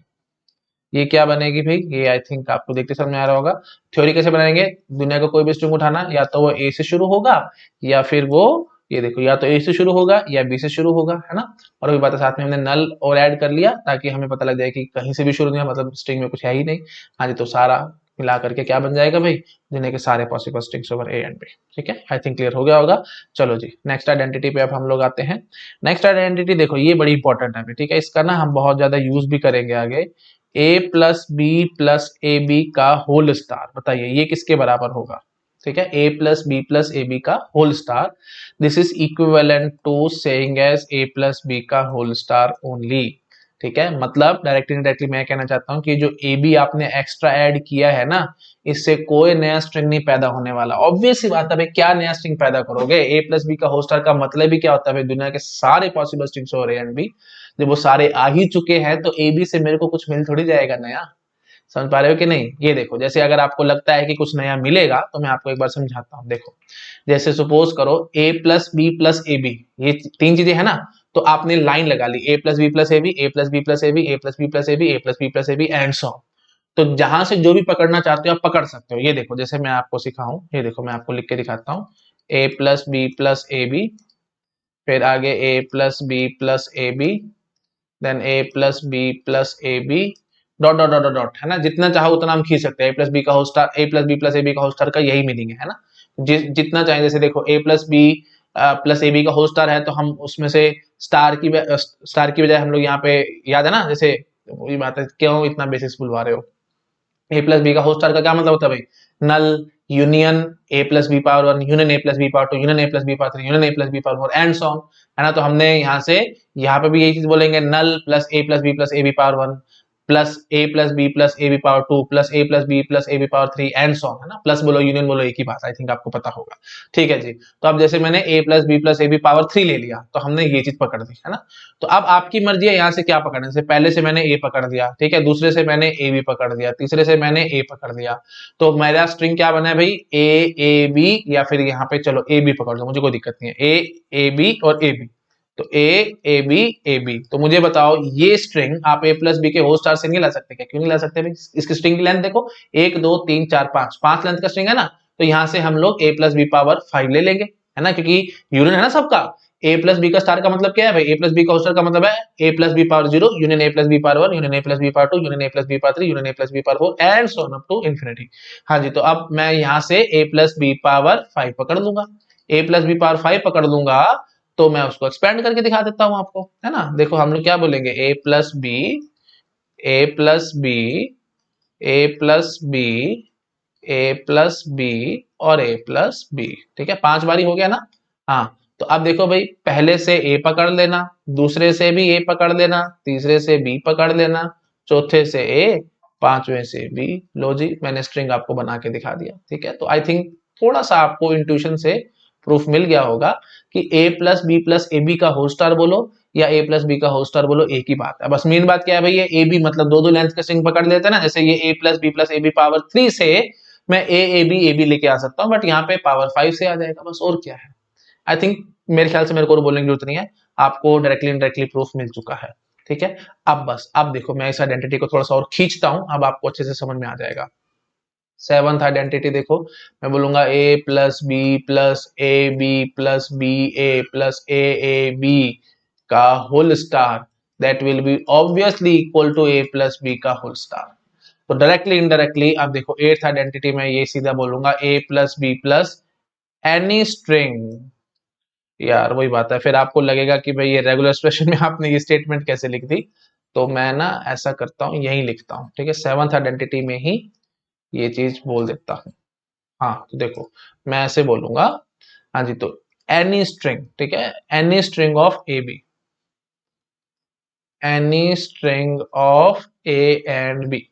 ये क्या बनेगी भाई, ये आई थिंक आपको देखते समझ में आ रहा होगा। थ्योरी कैसे बनाएंगे, दुनिया का कोई भी स्ट्रिंग उठाना, या तो वो ए से शुरू होगा या फिर वो, ये देखो या तो ए से शुरू होगा या बी से शुरू होगा, है ना। और वही बात है, साथ में हमने नल और ऐड कर लिया ताकि हमें पता लग जाए कि कहीं से भी शुरू नहीं है, मतलब स्ट्रिंग में कुछ है ही नहीं। हाँ जी, तो सारा मिला करके क्या बन जाएगा भाई, दुनिया के सारे possible strings over A and B, ठीक है। आई थिंक क्लियर हो गया होगा। चलो जी, नेक्स्ट आइडेंटिटी पे अब हम लोग आते हैं। नेक्स्ट आइडेंटिटी देखो, ये बड़ी इंपॉर्टेंट है, ठीक है, इसका ना हम बहुत ज्यादा यूज भी करेंगे आगे। A plus B plus A B का होल स्टार, बताइए ये किसके बराबर होगा, ठीक है। A plus B plus A B का whole star, this is equivalent to saying as A plus B का होल स्टार ओनली, ठीक है। मतलब डायरेक्टली डायरेक्टली मैं कहना चाहता हूं कि जो ए बी आपने एक्स्ट्रा ऐड किया है ना, इससे कोई नया स्ट्रिंग नहीं पैदा होने वाला। ऑब्वियस सी बात है भाई, क्या नया स्ट्रिंग पैदा करोगे, ए प्लस बी का होल स्टार का मतलब ही क्या होता है भाई, दुनिया के सारे पॉसिबल स्ट्रिंग्स और ए एंड बी, जब वो सारे आ ही चुके हैं तो ए बी से मेरे को कुछ मिल थोड़ी जाएगा नया। समझ पा रहे हो कि नहीं, ये देखो जैसे अगर आपको लगता है कि कुछ नया मिलेगा तो मैं आपको एक बार समझाता हूँ। देखो जैसे सपोज करो A plus B plus A B, ये तीन चीजें है ना, तो आपने लाइन लगा ली A plus B plus A B, A plus B plus A B, A plus B plus A B, A plus B plus A B and so on. तो जहां से जो भी पकड़ना चाहते हो आप पकड़ सकते हो। ये देखो जैसे मैं आपको सिखाऊं, ये देखो मैं आपको लिख के दिखाता हूँ, A plus B plus A B, फिर आगे A plus B plus A B, then A plus B plus A B, dot dot dot dot, है ना। जितना चाहो उतना हम खींच सकते हैं, ए प्लस बी का whole star, A plus B plus A B का होल स्टार का यही मीनिंग है ना। जितना चाहे, जैसे देखो A plus B plus A B का होल स्टार है तो हम उसमें से स्टार की बजाय हम लोग यहाँ पे, याद है ना, जैसे वही बात है, क्यों इतना बेसिक्स बुलवा रहे हो। ए प्लस बी का होल स्टार का क्या मतलब होता है भाई, null union A plus B power one, union A plus B power two, union A plus B power three, union A plus B power four and so on, है ना। तो हमने यहाँ से यहाँ पे भी यही चीज बोलेंगे, null plus A B plus A B power one, plus B plus A B power 2 plus A B power 3 and so on, है ना। प्लस बोलो यूनियन बोलो एक ही बात, आई थिंक आपको पता होगा। ठीक है जी। तो अब जैसे मैंने ए प्लस ए बी पावर 3 ले लिया तो हमने ये चीज पकड़ दी, है ना। तो अब आपकी मर्जी है यहाँ से क्या पकड़ने से, पहले से मैंने ए पकड़ दिया, ठीक है, दूसरे से मैंने ए बी पकड़ दिया, तीसरे से मैंने ए पकड़ दिया। तो मेरा स्ट्रिंग क्या बना है भाई, ए बी, या फिर यहाँ पे चलो ए बी पकड़ लो, मुझे कोई दिक्कत नहीं है, ए बी और ए बी। तो ए बी, तो मुझे बताओ ये स्ट्रिंग आप ए प्लस बी के होल स्टार से नहीं ला सकते क्या, क्यों नहीं ला सकते भाई। इसकी स्ट्रिंग की लेंथ देखो, 1 2 3 4 5, 5 लेंथ का स्ट्रिंग है ना। तो यहां से हम लोग ए प्लस बी पावर 5 ले लेंगे, है ना, क्योंकि यूनियन है ना सबका। ए प्लस बी का स्टार का मतलब क्या है भाई, ए प्लस बी का होल स्टार का मतलब है A plus B power 0 union A plus B power 1 union A plus B power 2 union A plus B power 3 union A plus B power 4 and so on up to infinity. हाँ जी, तो अब मैं यहां से ए प्लस बी पावर 5 पकड़ लूंगा, ए plus B power 5 पकड़ लूंगा, तो मैं उसको एक्सपेंड करके दिखा देता हूं आपको, है ना। देखो हम लोग क्या बोलेंगे, ए plus B, A plus B, A plus B, A plus B और ए प्लस बी। ठीक है, 5 बारी हो गया ना। हाँ, तो अब देखो भाई, पहले से ए पकड़ लेना, दूसरे से भी ए पकड़ लेना, तीसरे से बी पकड़ लेना, चौथे से ए, पांचवें से बी। लो जी, मैंने स्ट्रिंग आपको बना के दिखा दिया। ठीक है, तो आई थिंक थोड़ा सा आपको इंट्यूशन से प्रूफ मिल गया होगा कि ए प्लस ए बी का होल स्टार बोलो या ए प्लस बी का होल स्टार बोलो, एक ही बात है। बस मेन बात क्या है भाई, ये ए बी मतलब दो दो लेंथ का स्ट्रिंग पकड़ लेते हैं ना, जैसे ये ए प्लस ए बी पावर 3 से मैं ए बी लेके आ सकता हूँ, बट यहाँ पे पावर 5 से आ जाएगा, बस और क्या है। आई थिंक मेरे ख्याल से मेरे को बोलने की जरूरत नहीं है, आपको डायरेक्टली इनडायरेक्टली प्रूफ मिल चुका है। ठीक है, अब बस अब देखो मैं इस आइडेंटिटी को थोड़ा सा और खींचता हूं, अब आपको अच्छे से समझ में आ जाएगा। सेवंथ आइडेंटिटी देखो, मैं बोलूंगा A plus B A B का whole star that will be obviously equal to A plus B का होल स्टार। तो डायरेक्टली इनडायरेक्टली अब देखो एट्थ आइडेंटिटी में ये सीधा बोलूंगा A plus B plus any string. यार वही बात है, फिर आपको लगेगा कि भाई ये रेगुलर एक्सप्रेशन में आपने ये स्टेटमेंट कैसे लिख दी। तो मैं ना ऐसा करता हूँ, यही लिखता हूँ, ठीक है, सेवंथ आइडेंटिटी में ही ये चीज बोल देता हूँ। हाँ, तो देखो मैं ऐसे बोलूंगा, हाँ जी, तो एनी स्ट्रिंग, ठीक है, any string of A B, any string of A and B.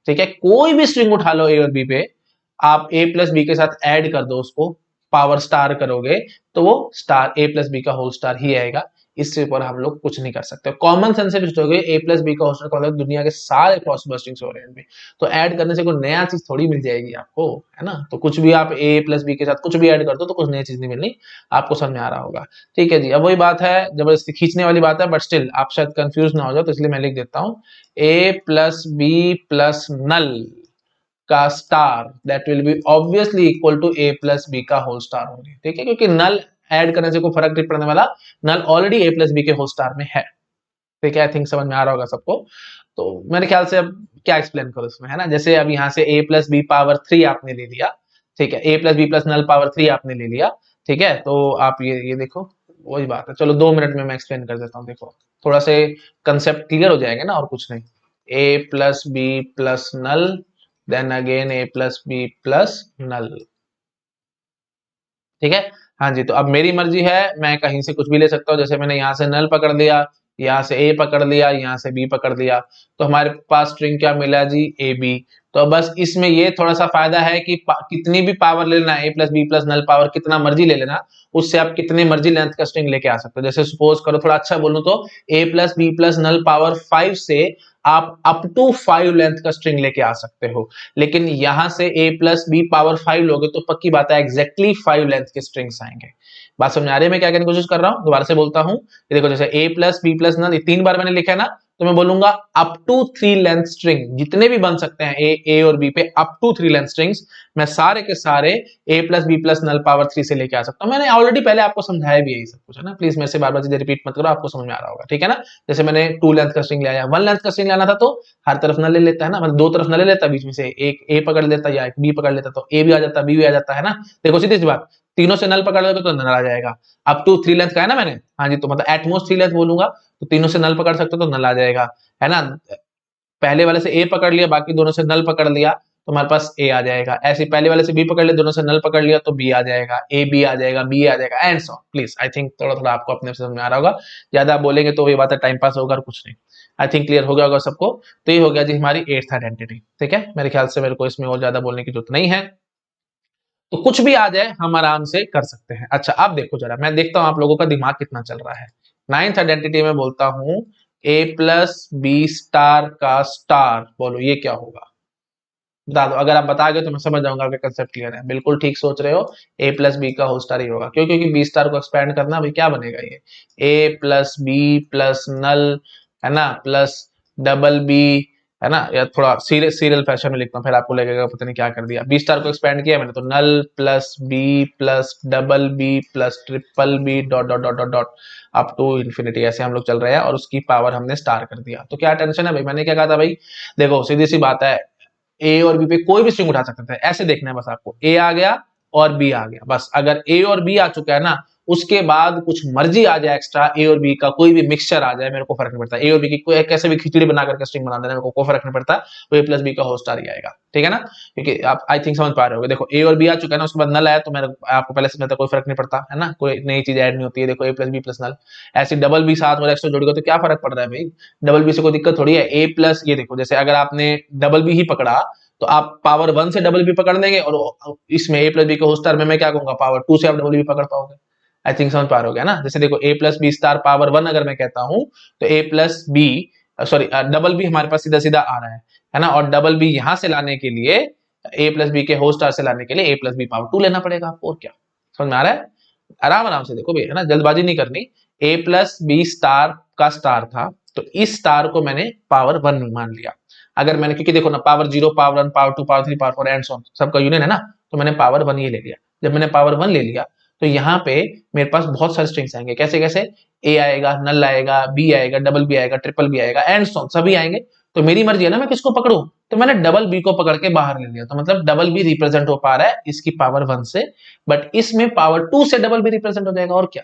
ठीक है, कोई भी स्ट्रिंग उठा लो ए और बी पे, आप ए प्लस बी के साथ ऐड कर दो, उसको पावर स्टार करोगे तो वो स्टार ए प्लस बी का होल स्टार ही आएगा। इससे ऊपर हम लोग कुछ नहीं कर सकते। कॉमन सेंस से सोचोगे ए प्लस बी का होल स्टार का मतलब दुनिया के सारे पॉसिबल स्ट्रिंग्स हो रहे हैं, तो ऐड करने से कोई नया चीज थोड़ी मिल जाएगी आपको, है ना। तो कुछ भी आप ए प्लस बी के साथ कुछ भी ऐड कर दो तो कुछ नई चीज नहीं मिलनी, आपको समझ में आ रहा होगा। ठीक है जी, अब वही बात है, जबरदस्ती खींचने वाली बात है, बट स्टिल आप शायद कंफ्यूज ना हो जाओ, तो इसलिए मैं लिख देता हूँ A plus B plus null का star that will be obviously equal to A plus B का होल स्टार होंगे। ठीक है, क्योंकि नल ऐड करने से कोई फर्क नहीं पड़ने वाला, नल ऑलरेडी ए प्लस बी के होल स्टार में है। ठीक है, आई थिंक समझ में आ रहा होगा सबको। तो मेरे ख्याल से अब क्या एक्सप्लेन करो इसमें, है ना। जैसे अब यहाँ से ए प्लस बी पावर 3 आपने ले लिया, ठीक है, A plus B plus null power 3 आपने ले लिया, ठीक है। तो आप ये देखो, वही बात है, चलो 2 मिनट में मैं एक्सप्लेन कर देता हूँ। देखो थोड़ा से कंसेप्ट क्लियर हो जाएगा ना, और कुछ नहीं। ए plus B plus null, then again A plus B plus नल। ठीक है, हाँ जी, तो अब मेरी मर्जी है, मैं कहीं से कुछ भी ले सकता हूँ। जैसे मैंने यहाँ से नल पकड़ लिया, यहाँ से ए पकड़ लिया, यहाँ से बी पकड़ लिया, तो हमारे पास स्ट्रिंग क्या मिला जी, ए बी। तो बस इसमें ये थोड़ा सा फायदा है कि कितनी भी पावर ले लेना, ए प्लस बी प्लस नल पावर कितना मर्जी ले लेना, उससे आप कितने मर्जी लेंथ का स्ट्रिंग लेके आ सकते हो। जैसे सपोज करो, थोड़ा अच्छा बोलूं तो A plus B plus null power 5 से आप अप टू 5 लेंथ का स्ट्रिंग लेके आ सकते हो। लेकिन यहां से ए प्लस बी पावर 5 लोगे तो पक्की बात है एग्जैक्टली 5 लेंथ के स्ट्रिंग्स आएंगे। बात समझ आ रही है मैं क्या कहने की कोशिश कर रहा हूं, दोबारा से बोलता हूं। ये देखो, जैसे ए प्लस बी प्लस नल 3 बार मैंने लिखा है ना, तो मैं बोलूंगा अप टू 3 लेंथ स्ट्रिंग, जितने भी बन सकते हैं ए और बी पे अप टू 3 लेंथ स्ट्रिंग्स, मैं सारे के सारे ए प्लस बी प्लस नल पावर 3 से लेके आ सकता हूं। मैंने ऑलरेडी पहले आपको समझाया भी यही सब कुछ, है ना। प्लीज मेरे से बार बार चीजें रिपीट मत करो, आपको समझ में आ रहा होगा, ठीक है ना। जैसे मैंने 2 लेंथ का स्ट्रिंग लिया, 1 लेंथ का स्ट्रिंग लाना था तो हर तरफ न ले लेता, है ना, मतलब 2 तरफ न ले लेता, बीच में से एक ए पकड़ लेता या एक बी पकड़ लेता, तो ए भी आ जाता, बी भी आ जाता, है ना। देखो सीधी सी बात, तीनों से नल पकड़ लोगे तो नल आ जाएगा। अप टू 3 लेंथ का है ना मैंने, हाँ जी, तो मतलब एटमोस्ट 3 लेंथ बोलूंगा तो तीनों से नल पकड़ सकते हो तो नल आ जाएगा, है ना। पहले वाले से ए पकड़ लिया, बाकी दोनों से नल पकड़ लिया तो हमारे पास ए आ जाएगा। ऐसे पहले वाले से बी पकड़ लिया, दोनों से नल पकड़ लिया तो बी आ जाएगा, ए बी आ जाएगा, बी आ जाएगा, and so. Please I think थोड़ा थोड़ा आपको अपने समझ में आ रहा होगा। ज्यादा आप बोलेंगे तो ये बात है टाइम पास होगा और कुछ नहीं। आई थिंक क्लियर हो गया होगा सबको। तो ये हो गया जी हमारी एट्थ आइडेंटिटी। ठीक है, मेरे ख्याल से मेरे को इसमें और ज्यादा बोलने की जरूरत नहीं है, तो कुछ भी आ जाए हम आराम से कर सकते हैं। अच्छा अब देखो जरा, मैं देखता हूं आप लोगों का दिमाग कितना चल रहा है। नाइन्थ आइडेंटिटी में बोलता हूं ए प्लस बी स्टार का स्टार, बोलो ये क्या होगा, बता दो। अगर आप बता गए तो मैं समझ जाऊंगा आपका कंसेप्ट क्लियर है। बिल्कुल ठीक सोच रहे हो, ए प्लस बी का होल स्टार ही होगा। क्यों? क्योंकि बी स्टार को एक्सपेंड करना, भाई क्या बनेगा ये, ए प्लस बी प्लस नल, है ना, प्लस डबल बी, है ना। या थोड़ा सीरियल फैशन में लिखता हूँ, फिर आपको लगेगा पता नहीं क्या कर दिया। बी स्टार को एक्सपेंड किया मैंने, तो null plus B plus double B plus triple B dot dot dot dot dot up to infinity, ऐसे हम लोग चल रहे हैं, और उसकी पावर हमने स्टार कर दिया। तो क्या टेंशन है भाई, मैंने क्या कहा था भाई, देखो सीधी सी बात है, ए और बी पे कोई भी स्ट्रिंग उठा सकते थे, ऐसे देखना है बस आपको, ए आ गया और बी आ गया, बस। अगर ए और बी आ चुका है ना, उसके बाद कुछ मर्जी आ जाए एक्स्ट्रा, ए और बी का कोई भी मिक्सचर आ जाए, मेरे को फर्क नहीं पड़ता। ए और बी की कोई कैसे भी खिचड़ी बना करके स्ट्रिंग बना देना, मेरे को कोई फर्क नहीं पड़ता, वो ए प्लस बी का होल स्टार ही आएगा। ठीक है ना, क्योंकि आप आई थिंक समझ पा रहे हो। देखो ए और बी आ चुका है ना, उसके बाद नल आया, तो मेरे आपको पहले से कोई फर्क नहीं पड़ता, है ना, कोई नई चीज ऐड नहीं होती है। देखो ए प्लस बी प्लस नल, ऐसी डबल बी साथ में एक्स्ट्रा जोड़ेगा तो क्या फर्क पड़ रहा है भाई, डबल बी से कोई दिक्कत थोड़ी है। ए प्लस, ये देखो जैसे अगर आपने डबल बी ही पकड़ा, तो आप पावर वन से डबल बी पकड़ लेंगे, और इसमें ए प्लस बी के होल स्टार में मैं क्या कहूंगा, पावर टू से आप डबल बी पकड़ पाओगे। आई थिंक समझ पा रहे हो ना। जैसे देखो A plus B star power one अगर मैं कहता हूं, तो A plus B, sorry double B हमारे पास सीधा सीधा आ रहा है ना, और डबल बी यहां से लाने के लिए, ए प्लस बी के होल स्टार से लाने के लिए ए प्लस बी पावर टू लेना पड़ेगा आपको, और क्या। समझ में आ रहा है? आराम आराम से देखो भाई, है ना, जल्दबाजी नहीं करनी। ए प्लस बी स्टार का स्टार था, तो इस स्टार को मैंने पावर वन मान लिया। अगर मैंने, क्योंकि देखो ना, power zero, power one, power two, power three, power four and so on, सबका यूनियन है ना, तो मैंने पावर वन ये ले लिया। जब मैंने पावर वन ले लिया, तो यहाँ पे मेरे पास बहुत सारे स्ट्रिंग्स आएंगे। कैसे कैसे, ए आएगा, नल आएगा, बी आएगा, डबल बी आएगा, ट्रिपल बी आएगा, एंड सो ऑन, सभी आएंगे। तो मेरी मर्जी है ना मैं किसको पकड़ूं, तो मैंने डबल बी को पकड़ के बाहर ले लिया। तो मतलब डबल बी रिप्रेजेंट हो पा रहा है इसकी पावर वन से, बट इसमें पावर टू से डबल बी रिप्रेजेंट हो जाएगा, और क्या।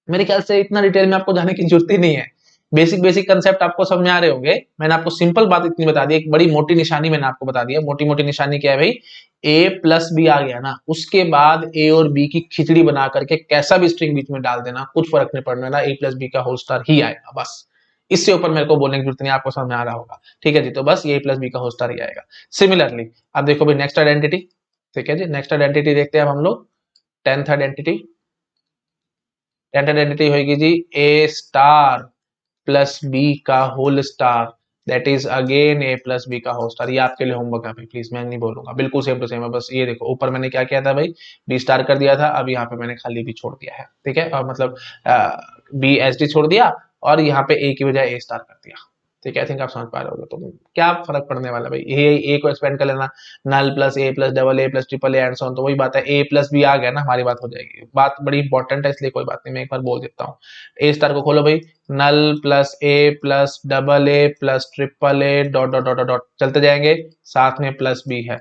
मेरे ख्याल से इतना डिटेल में आपको जाने की जरूरत ही नहीं है, बेसिक बेसिक कंसेप्ट आपको समझ में आ रहे होंगे। मैंने आपको सिंपल बात इतनी बता दी, एक बड़ी मोटी निशानी मैंने आपको बता दिया। मोटी मोटी निशानी क्या है भाई, ए प्लस बी आ गया ना, उसके बाद ए और बी की खिचड़ी बना करके कैसा भी स्ट्रिंग बीच में डाल देना, कुछ फर्क नहीं पड़ना ना, ए प्लस बी का होल स्टार ही आएगा बस। इससे ऊपर मेरे को बोलने की जरूरत नहीं, आपको समझ में आ रहा होगा। ठीक है जी, तो बस ए प्लस बी का होल स्टार ही आएगा। सिमिलरली अब देखो भाई नेक्स्ट आइडेंटिटी। ठीक है जी, नेक्स्ट आइडेंटिटी देखते हैं अब हम लोग, टेंथ आइडेंटिटी। टेंथ आइडेंटिटी होगी जी ए स्टार प्लस बी का whole star, that is again A plus B का होल स्टार। ये आपके लिए होमवर्क है भाई, प्लीज, मैं नहीं बोलूंगा, बिल्कुल सेम टू सेम है। बस ये देखो ऊपर मैंने क्या किया था भाई, बी स्टार कर दिया था, अब यहाँ पे मैंने खाली बी छोड़ दिया है। ठीक है, और मतलब बी एच डी छोड़ दिया, और यहाँ पे ए की बजाय ए स्टार कर दिया। ठीक है, आई थिंक आप समझ पा रहे होगे। तो क्या फर्क पड़ने वाला भाई, ए को एक्सपेंड कर लेना, null plus A plus double A plus triple A and so on, तो वही बात है, ए प्लस बी आ गया ना, हमारी बात हो जाएगी। बात बड़ी इंपॉर्टेंट है, इसलिए कोई बात नहीं, मैं एक बार बोल देता हूँ। ए स्टार को खोलो भाई, null plus A plus double A plus triple A dot dot dot dot चलते जाएंगे, साथ में प्लस बी है,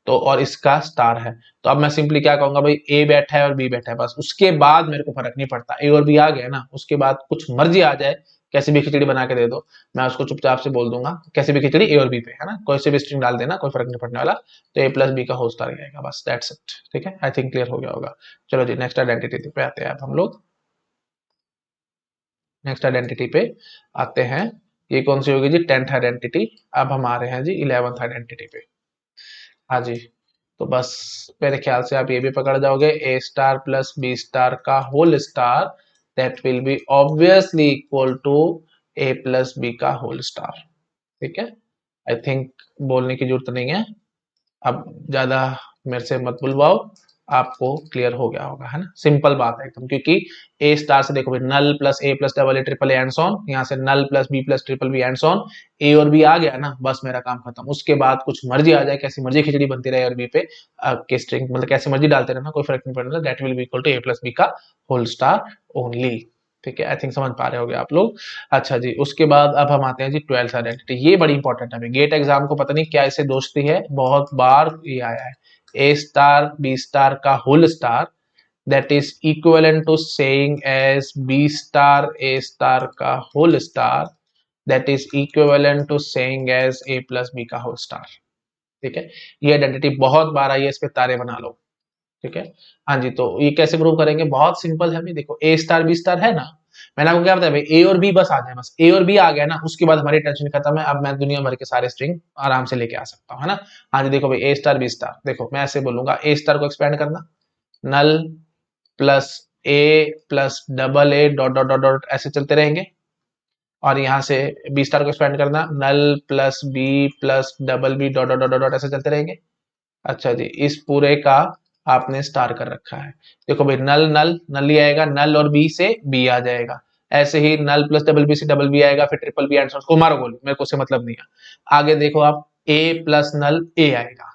तो और इसका स्टार है। तो अब मैं सिंपली क्या कहूंगा भाई, ए बैठा है और बी बैठा है, बस। उसके बाद मेरे को फर्क नहीं पड़ता, ए और बी आ गया ना, उसके बाद कुछ मर्जी आ जाए, कैसी भी खिचड़ी बना के दे दो, मैं उसको चुपचाप से बोल दूंगा, कैसी भी खिचड़ी ए और बी पे, है ना, कोई से भी स्ट्रिंग डाल देना, कोई फर्क नहीं पड़ने वाला। तो ए प्लस बी का होल स्टार आएगा, बस, दैट्स इट। ठीक है, आई थिंक क्लियर हो गया होगा। चलो जी नेक्स्ट आइडेंटिटी पे आते हैं अब हम लोग। नेक्स्ट आइडेंटिटी पे आते हैं, ये कौन सी होगी जी, टेंथ आइडेंटिटी। अब हम आ रहे हैं जी इलेवेंथ आइडेंटिटी पे। हाँ जी, तो बस मेरे ख्याल से आप ये भी पकड़ जाओगे, A star plus B star का whole star, that will be obviously equal to A plus B का होल स्टार। ठीक है, आई थिंक बोलने की जरूरत नहीं है, अब ज्यादा मेरे से मत बुलवाओ, आपको क्लियर हो गया होगा, है ना, सिंपल बात है एकदम। क्योंकि ए स्टार से देखो भाई, null plus A plus double A triple A and so on, यहाँ से null plus B plus triple B and so on, A और बी आ गया ना, बस मेरा काम खत्म। उसके बाद कुछ मर्जी आ जाए, कैसी मर्जी खिचड़ी बनती रहे और बी पे के स्ट्रिंग, मतलब कैसे मर्जी डालते रहना, कोई फर्क नहीं पड़ना, that will be equal to A plus B का होल स्टार ओनली। ठीक है, आई थिंक समझ पा रहे होगे आप लोग। अच्छा जी, उसके बाद अब हम आते हैं जी ट्वेल्थ आइडेंटिटी। ये बड़ी इंपॉर्टेंट है, गेट एग्जाम को पता नहीं क्या इसे दोस्ती है, बहुत बार ये आया है। ए स्टार बी स्टार का whole star, that is equivalent to saying as b star a star का whole star, that is equivalent to saying as a plus b का whole star। ठीक है, ये आइडेंटिटी बहुत बार आई है, इस पे तारे बना लो। ठीक है, हाँ जी, तो ये कैसे प्रूव करेंगे, बहुत सिंपल है। देखो ए स्टार बी स्टार है ना, मैंने आपको क्या बताया भाई, ए और बी बस आ जाए, बस ए और बी आ गया ना, उसके बाद हमारी टेंशन खत्म है। अब मैं दुनिया भर के सारे स्ट्रिंग आराम से लेके आ सकता हूँ, है ना। हाँ जी देखो भाई, ए स्टार बी स्टार, देखो मैं ऐसे बोलूंगा, ए स्टार को एक्सपेंड करना, null plus A plus double A dot dot dot dot ऐसे चलते रहेंगे, और यहाँ से बी स्टार को एक्सपेंड करना, null plus B plus double B dot dot dot dot ऐसे चलते रहेंगे। अच्छा जी, इस पूरे का आपने स्टार कर रखा है। देखो भाई, नल नल नल ही आएगा, नल और बी से बी आ जाएगा, ऐसे ही नल प्लस डबल बी से डबल बी आएगा, फिर ट्रिपल बी एंड को मारो गोली, मेरे को उससे मतलब नहीं है। आगे देखो आप, ए प्लस नल ए आएगा,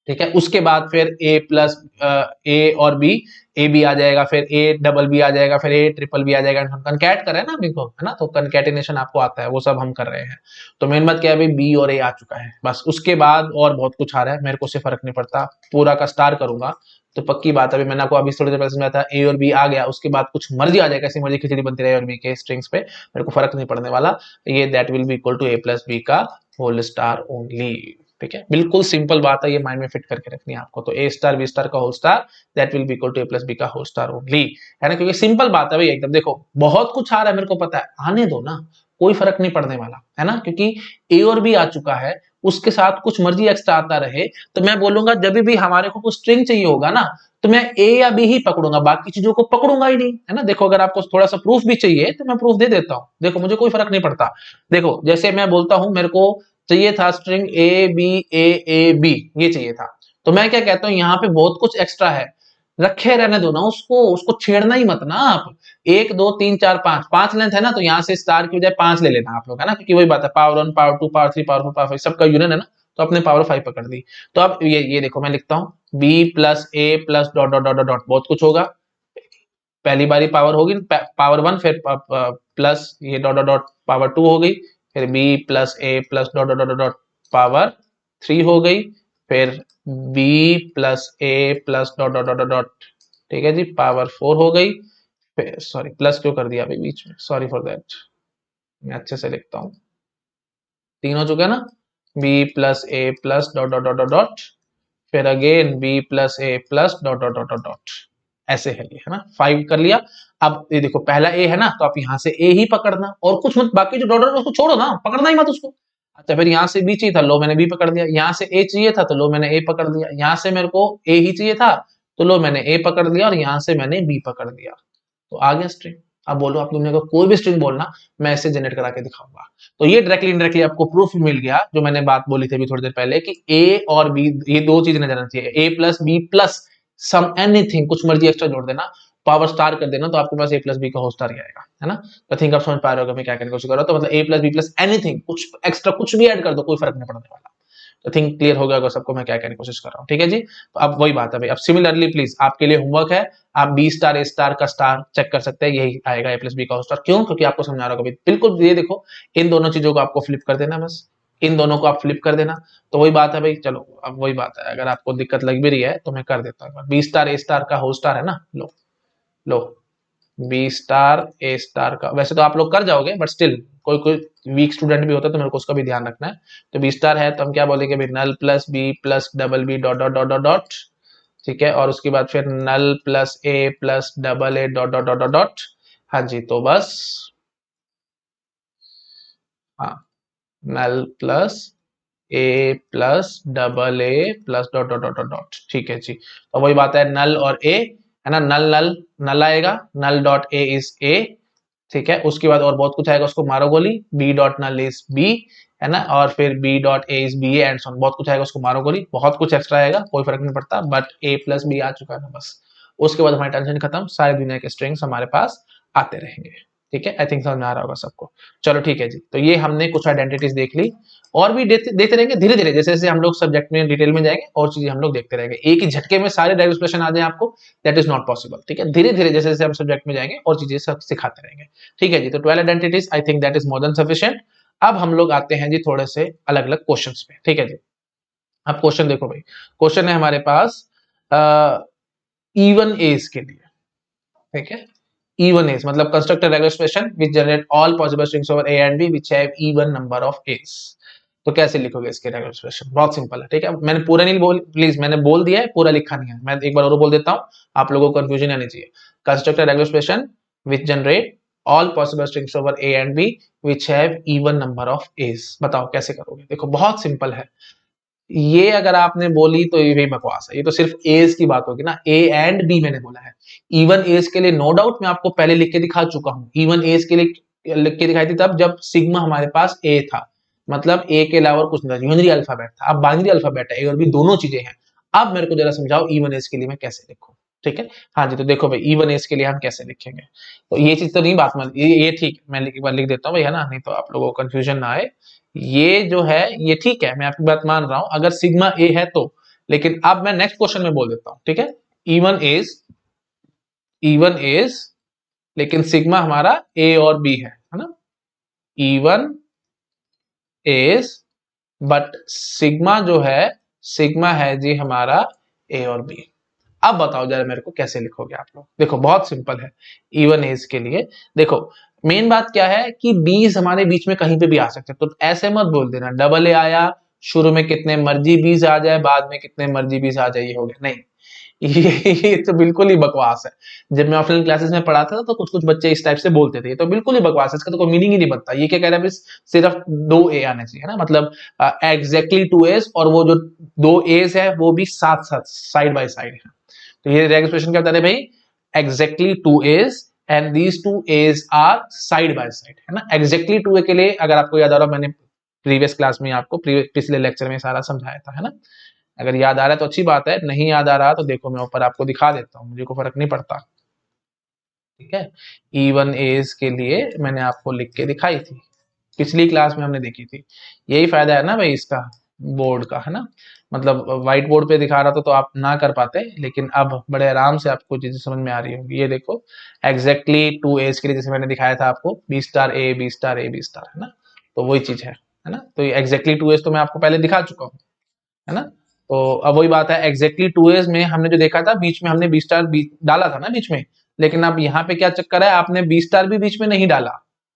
ठीक है। उसके बाद फिर ए प्लस ए और बी, ए बी आ जाएगा, फिर ए डबल बी आ जाएगा, फिर ए ट्रिपल बी आ जाएगा। हम कनकैट कर रहे हैं ना अभी को, है ना, तो कनकैटिनेशन आपको आता है, वो सब हम कर रहे हैं। तो मेन बात क्या है भाई, बी और ए आ चुका है, बस उसके बाद और बहुत कुछ आ रहा है, मेरे को उससे फर्क नहीं पड़ता, पूरा का स्टार करूंगा तो पक्की बात है। अभी मैंने आपको अभी थोड़ी देर पहले समझाया था, ए और बी आ गया, उसके बाद कुछ मर्जी आ जाएगा, ऐसी मर्जी खिचड़ी बनती रहे और बी के स्ट्रिंग्स पे, मेरे को फर्क नहीं पड़ने वाला। ये that will be equal to A plus B का होल स्टार ओनली, ठीक है। बिल्कुल सिंपल बात है, ये माइंड में फिट करके रखनी है आपको। तो ए स्टार बी स्टार का whole star that will be equal to A plus B का होल स्टार ओनली, है ना, क्योंकि सिंपल बात है भाई एकदम। देखो बहुत कुछ आ रहा है, मेरे को पता है, आने दो ना, कोई फर्क नहीं पड़ने वाला, है ना, क्योंकि ए और बी आ चुका है, उसके साथ कुछ मर्जी एक्स्ट्रा आता रहे, तो मैं बोलूंगा जब भी हमारे को कुछ स्ट्रिंग चाहिए होगा ना, तो मैं ए या बी ही पकड़ूंगा, बाकी चीजों को पकड़ूंगा ही नहीं, है ना। देखो अगर आपको थोड़ा सा प्रूफ भी चाहिए तो मैं प्रूफ दे देता हूँ, देखो मुझे कोई फर्क नहीं पड़ता। देखो जैसे मैं बोलता हूं, मेरे को चाहिए था स्ट्रिंग ए बी, ये चाहिए था, तो मैं क्या कहता हूँ, यहाँ पे बहुत कुछ एक्स्ट्रा है, रखे रहने दो ना उसको, उसको छेड़ना ही मत ना आप। एक दो तीन चार पांच, पांच लेंथ है ना, तो यहाँ से स्टार की बजाय पांच ले लेना आप लोग, है ना, क्योंकि वही बात है, power one power two power three power four power five सबका यूनियन है ना, तो अपने पावर फाइव पकड़ दी। तो अब ये देखो मैं लिखता हूँ, B plus A plus dot dot dot dot, बहुत कुछ होगा, पहली बारी पावर होगी पावर वन, फिर प्लस ये dot dot dot power two हो गई, फिर B plus A plus dot dot dot dot power three हो गई, फिर B plus A plus dot dot dot dot, ठीक है जी, पावर फोर हो गई। फिर सॉरी प्लस क्यों कर दिया अभी बीच में, सॉरी फॉर दैट, मैं अच्छे से लिखता हूँ, तीन हो चुका है ना, B plus A plus dot dot dot dot, फिर again B plus A plus dot dot dot dot, ऐसे है ये, है ना, फाइव कर लिया। अब ये देखो पहला ए है ना, तो आप यहाँ से ए ही पकड़ना, और कुछ मत, बाकी जो डॉट डॉट उसको छोड़ो ना, पकड़ना ही मत उसको। अच्छा फिर यहाँ से बी चाहिए था, लो मैंने बी पकड़ लिया, यहाँ से ए चाहिए था, तो लो मैंने ए पकड़ लिया, यहाँ से मेरे को ए ही चाहिए था, तो लो मैंने ए पकड़ लिया, और यहाँ से मैंने बी पकड़ लिया, तो आ गया स्ट्रिंग। अब बोलो आप दुनिया का कोई भी स्ट्रिंग बोलना, मैं ऐसे जनरेट करा के दिखाऊंगा। तो ये डायरेक्टली इनडायरेक्टली आपको प्रूफ मिल गया, जो मैंने बात बोली थी अभी थोड़ी देर पहले, कि ए और बी ये दो चीजें नजर आनी चाहिए, ए प्लस बी प्लस सम एनीथिंग, कुछ मर्जी एक्स्ट्रा जोड़ देना, पावर स्टार कर देना, तो आपके पास ए प्लस बी का होल स्टार ही आएगा, है ना। तो थिंक आप समझ पा रहे हो मैं क्या करने की कोशिश कर रहा हूं, तो मतलब ए प्लस बी प्लस एनीथिंग, कुछ एक्स्ट्रा कुछ भी ऐड कर दो, कोई फर्क नहीं पड़ने वाला। तो थिंक क्लियर हो गया होगा सबको मैं क्या कहने की कोशिश कर रहा हूँ, ठीक है जी। तो अब वही बात है भाई, अब सिमिलरली प्लीज आपके लिए होमवर्क है, आप बी स्टार ए स्टार का स्टार चेक कर सकते हैं, यही आएगा ए प्लस बी का स्टार, क्यों, क्योंकि आपको समझा रहा होगा भाई, बिल्कुल ये देखो, इन दोनों चीजों को आपको फ्लिप कर देना, बस इन दोनों को आप फ्लिप कर देना, तो वही बात है भाई। चलो अब वही बात है, अगर आपको दिक्कत लग भी रही है तो मैं कर देता हूँ, बी स्टार ए स्टार का होल स्टार है ना, लो लो, बी स्टार ए स्टार का, वैसे तो आप लोग कर जाओगे, बट स्टिल कोई कोई वीक स्टूडेंट भी होता है, तो मेरे को उसका भी ध्यान रखना है। तो बी स्टार है, तो हम क्या बोलेंगे भाई, null plus B plus double B dot dot dot dot dot, ठीक है, और उसके बाद फिर null plus A plus double A dot dot dot dot dot, हाँ जी, तो बस हाँ, null plus A plus double A plus dot dot dot dot, ठीक है जी। तो वही बात है, नल और ए, है ना, नल नल नल आएगा, नल डॉट ए इज ए, ठीक है, उसके बाद और बहुत कुछ आएगा, उसको मारो गोली, B dot null is B, है ना, और फिर B dot A is B and so बहुत कुछ आएगा, उसको मारो गोली, बहुत कुछ एक्स्ट्रा आएगा, कोई फर्क नहीं पड़ता, बट ए प्लस बी आ चुका है ना, बस उसके बाद हमारी टेंशन खत्म, सारी दुनिया के स्ट्रिंग्स हमारे पास आते रहेंगे, ठीक है। आई थिंक समझ में आ रहा होगा सबको। चलो ठीक है जी, तो ये हमने कुछ आइडेंटिटीज देख ली, और भी देते रहेंगे धीरे धीरे, जैसे जैसे हम लोग सब्जेक्ट में डिटेल में जाएंगे, और चीजें हम लोग देखते रहेंगे, एक ही झटके में सारे डायरेक्ट एक्सप्रेशन आ जाए आपको, दैट इज नॉट पॉसिबल, ठीक है। धीरे धीरे जैसे जैसे हम सब्जेक्ट में जाएंगे और चीजें सब सिखाते रहेंगे, ठीक है जी। तो 12 identities, I think that is more than sufficient. अब हम लोग आते हैं जी थोड़े से अलग अलग क्वेश्चंस पे, ठीक है जी। अब क्वेश्चन देखो भाई, क्वेश्चन है हमारे पास इवन एज के लिए, ठीक है, even is मतलब construct a regular expression which generate all possible strings over a and b which have even number of a's। तो कैसे लिखोगे इसके रेगुलर एक्सप्रेशन, बहुत सिंपल है, ठीक है। मैंने पूरा नहीं बोल, प्लीज मैंने बोल दिया है, पूरा लिखा नहीं है, मैं एक बार और बोल देता हूँ, आप लोगों को कंफ्यूजन आनी चाहिए। Construct a regular expression which generate all possible strings over A and B which have even number of A's. बताओ कैसे करोगे? देखो बहुत सिंपल है। ये अगर आपने बोली तो ये भी बकवास है, ये तो सिर्फ एज की बात होगी ना, ए एंड बी मैंने बोला है। इवन एज के लिए नो डाउट मैं आपको पहले लिख के दिखा चुका हूं, इवन एज के लिए लिख के दिखाई थी तब जब सिग्मा हमारे पास ए था, मतलब ए के अलावा कुछ नहीं था, यूनरी अल्फाबेट था। अब बाइनरी अल्फाबेट है, ए और बी दोनों चीजें हैं। अब मेरे को जरा समझाओ इवन एज के लिए मैं कैसे लिखूं। ठीक है, हाँ जी, तो देखो भाई इवन एज के लिए हम कैसे लिखेंगे, तो ये चीज तो नहीं बात मान, ये ठीक है, मैं एक बार लिख देता हूँ भाई, है ना, नहीं तो आप लोगों को कंफ्यूजन ना आए। ये जो है ये ठीक है, मैं आपकी बात मान रहा हूं अगर सिग्मा ए है तो, लेकिन अब मैं नेक्स्ट क्वेश्चन में बोल देता हूं, ठीक है। इवन एज, इवन एज, लेकिन सिग्मा हमारा ए और बी है ना, इवन एज बट सिग्मा जो है, सिग्मा है जी हमारा ए और बी। अब बताओ जरा मेरे को कैसे लिखोगे आप लोग। देखो बहुत सिंपल है, इवन एज के लिए देखो मेन बात क्या है कि बीस हमारे बीच में कहीं पे भी आ सकते हैं, तो ऐसे मत बोल देना डबल ए आया, शुरू में कितने मर्जी बीस आ जाए, बाद में कितने मर्जी बीस आ जाए, ये हो गया नहीं। ये तो बिल्कुल ही बकवास है। जब मैं ऑफलाइन क्लासेस में पढ़ाता था तो कुछ कुछ बच्चे इस टाइप से बोलते थे, ये तो बिल्कुल ही बकवास है, इसका तो कोई मीनिंग ही नहीं बनता। ये क्या कह रहा है, सिर्फ दो ए आने चाहिए ना, मतलब एग्जैक्टली टू एज, और वो जो दो एज है वो भी साथ साथ साइड बाय साइड है। तो ये एक्सप्रेशन क्या बता रहे भाई, exactly two A's and these two A's are side by side, है ना। एग्जैक्टली टू ए के लिए अगर आपको याद आ रहा, मैंने प्रीवियस क्लास में आपको पिछले लेक्चर में सारा समझाया था, है ना। अगर याद आ रहा है तो अच्छी बात है, नहीं याद आ रहा तो देखो मैं ऊपर आपको दिखा देता हूँ, मुझे को फर्क नहीं पड़ता। ठीक है, इवन एज के लिए मैंने आपको लिख के दिखाई थी, पिछली क्लास में हमने देखी थी। यही फायदा है ना भाई इसका, बोर्ड का, है ना। मतलब व्हाइट बोर्ड पे दिखा रहा था तो आप ना कर पाते, लेकिन अब बड़े आराम से आपको चीजें समझ में आ रही होंगी। ये देखो एग्जैक्टली टू एज के लिए जैसे मैंने दिखाया था आपको, B star A B star A B star, है ना, तो वही चीज है ना। तो ये एग्जैक्टली टू एज तो मैं आपको पहले दिखा चुका हूँ, है ना। तो अब वही बात है, एग्जैक्टली टू एज में हमने जो देखा था बीच में हमने बी स्टार डाला था ना बीच में, लेकिन अब यहाँ पे क्या चक्कर है, आपने बी स्टार भी बीच में नहीं डाला,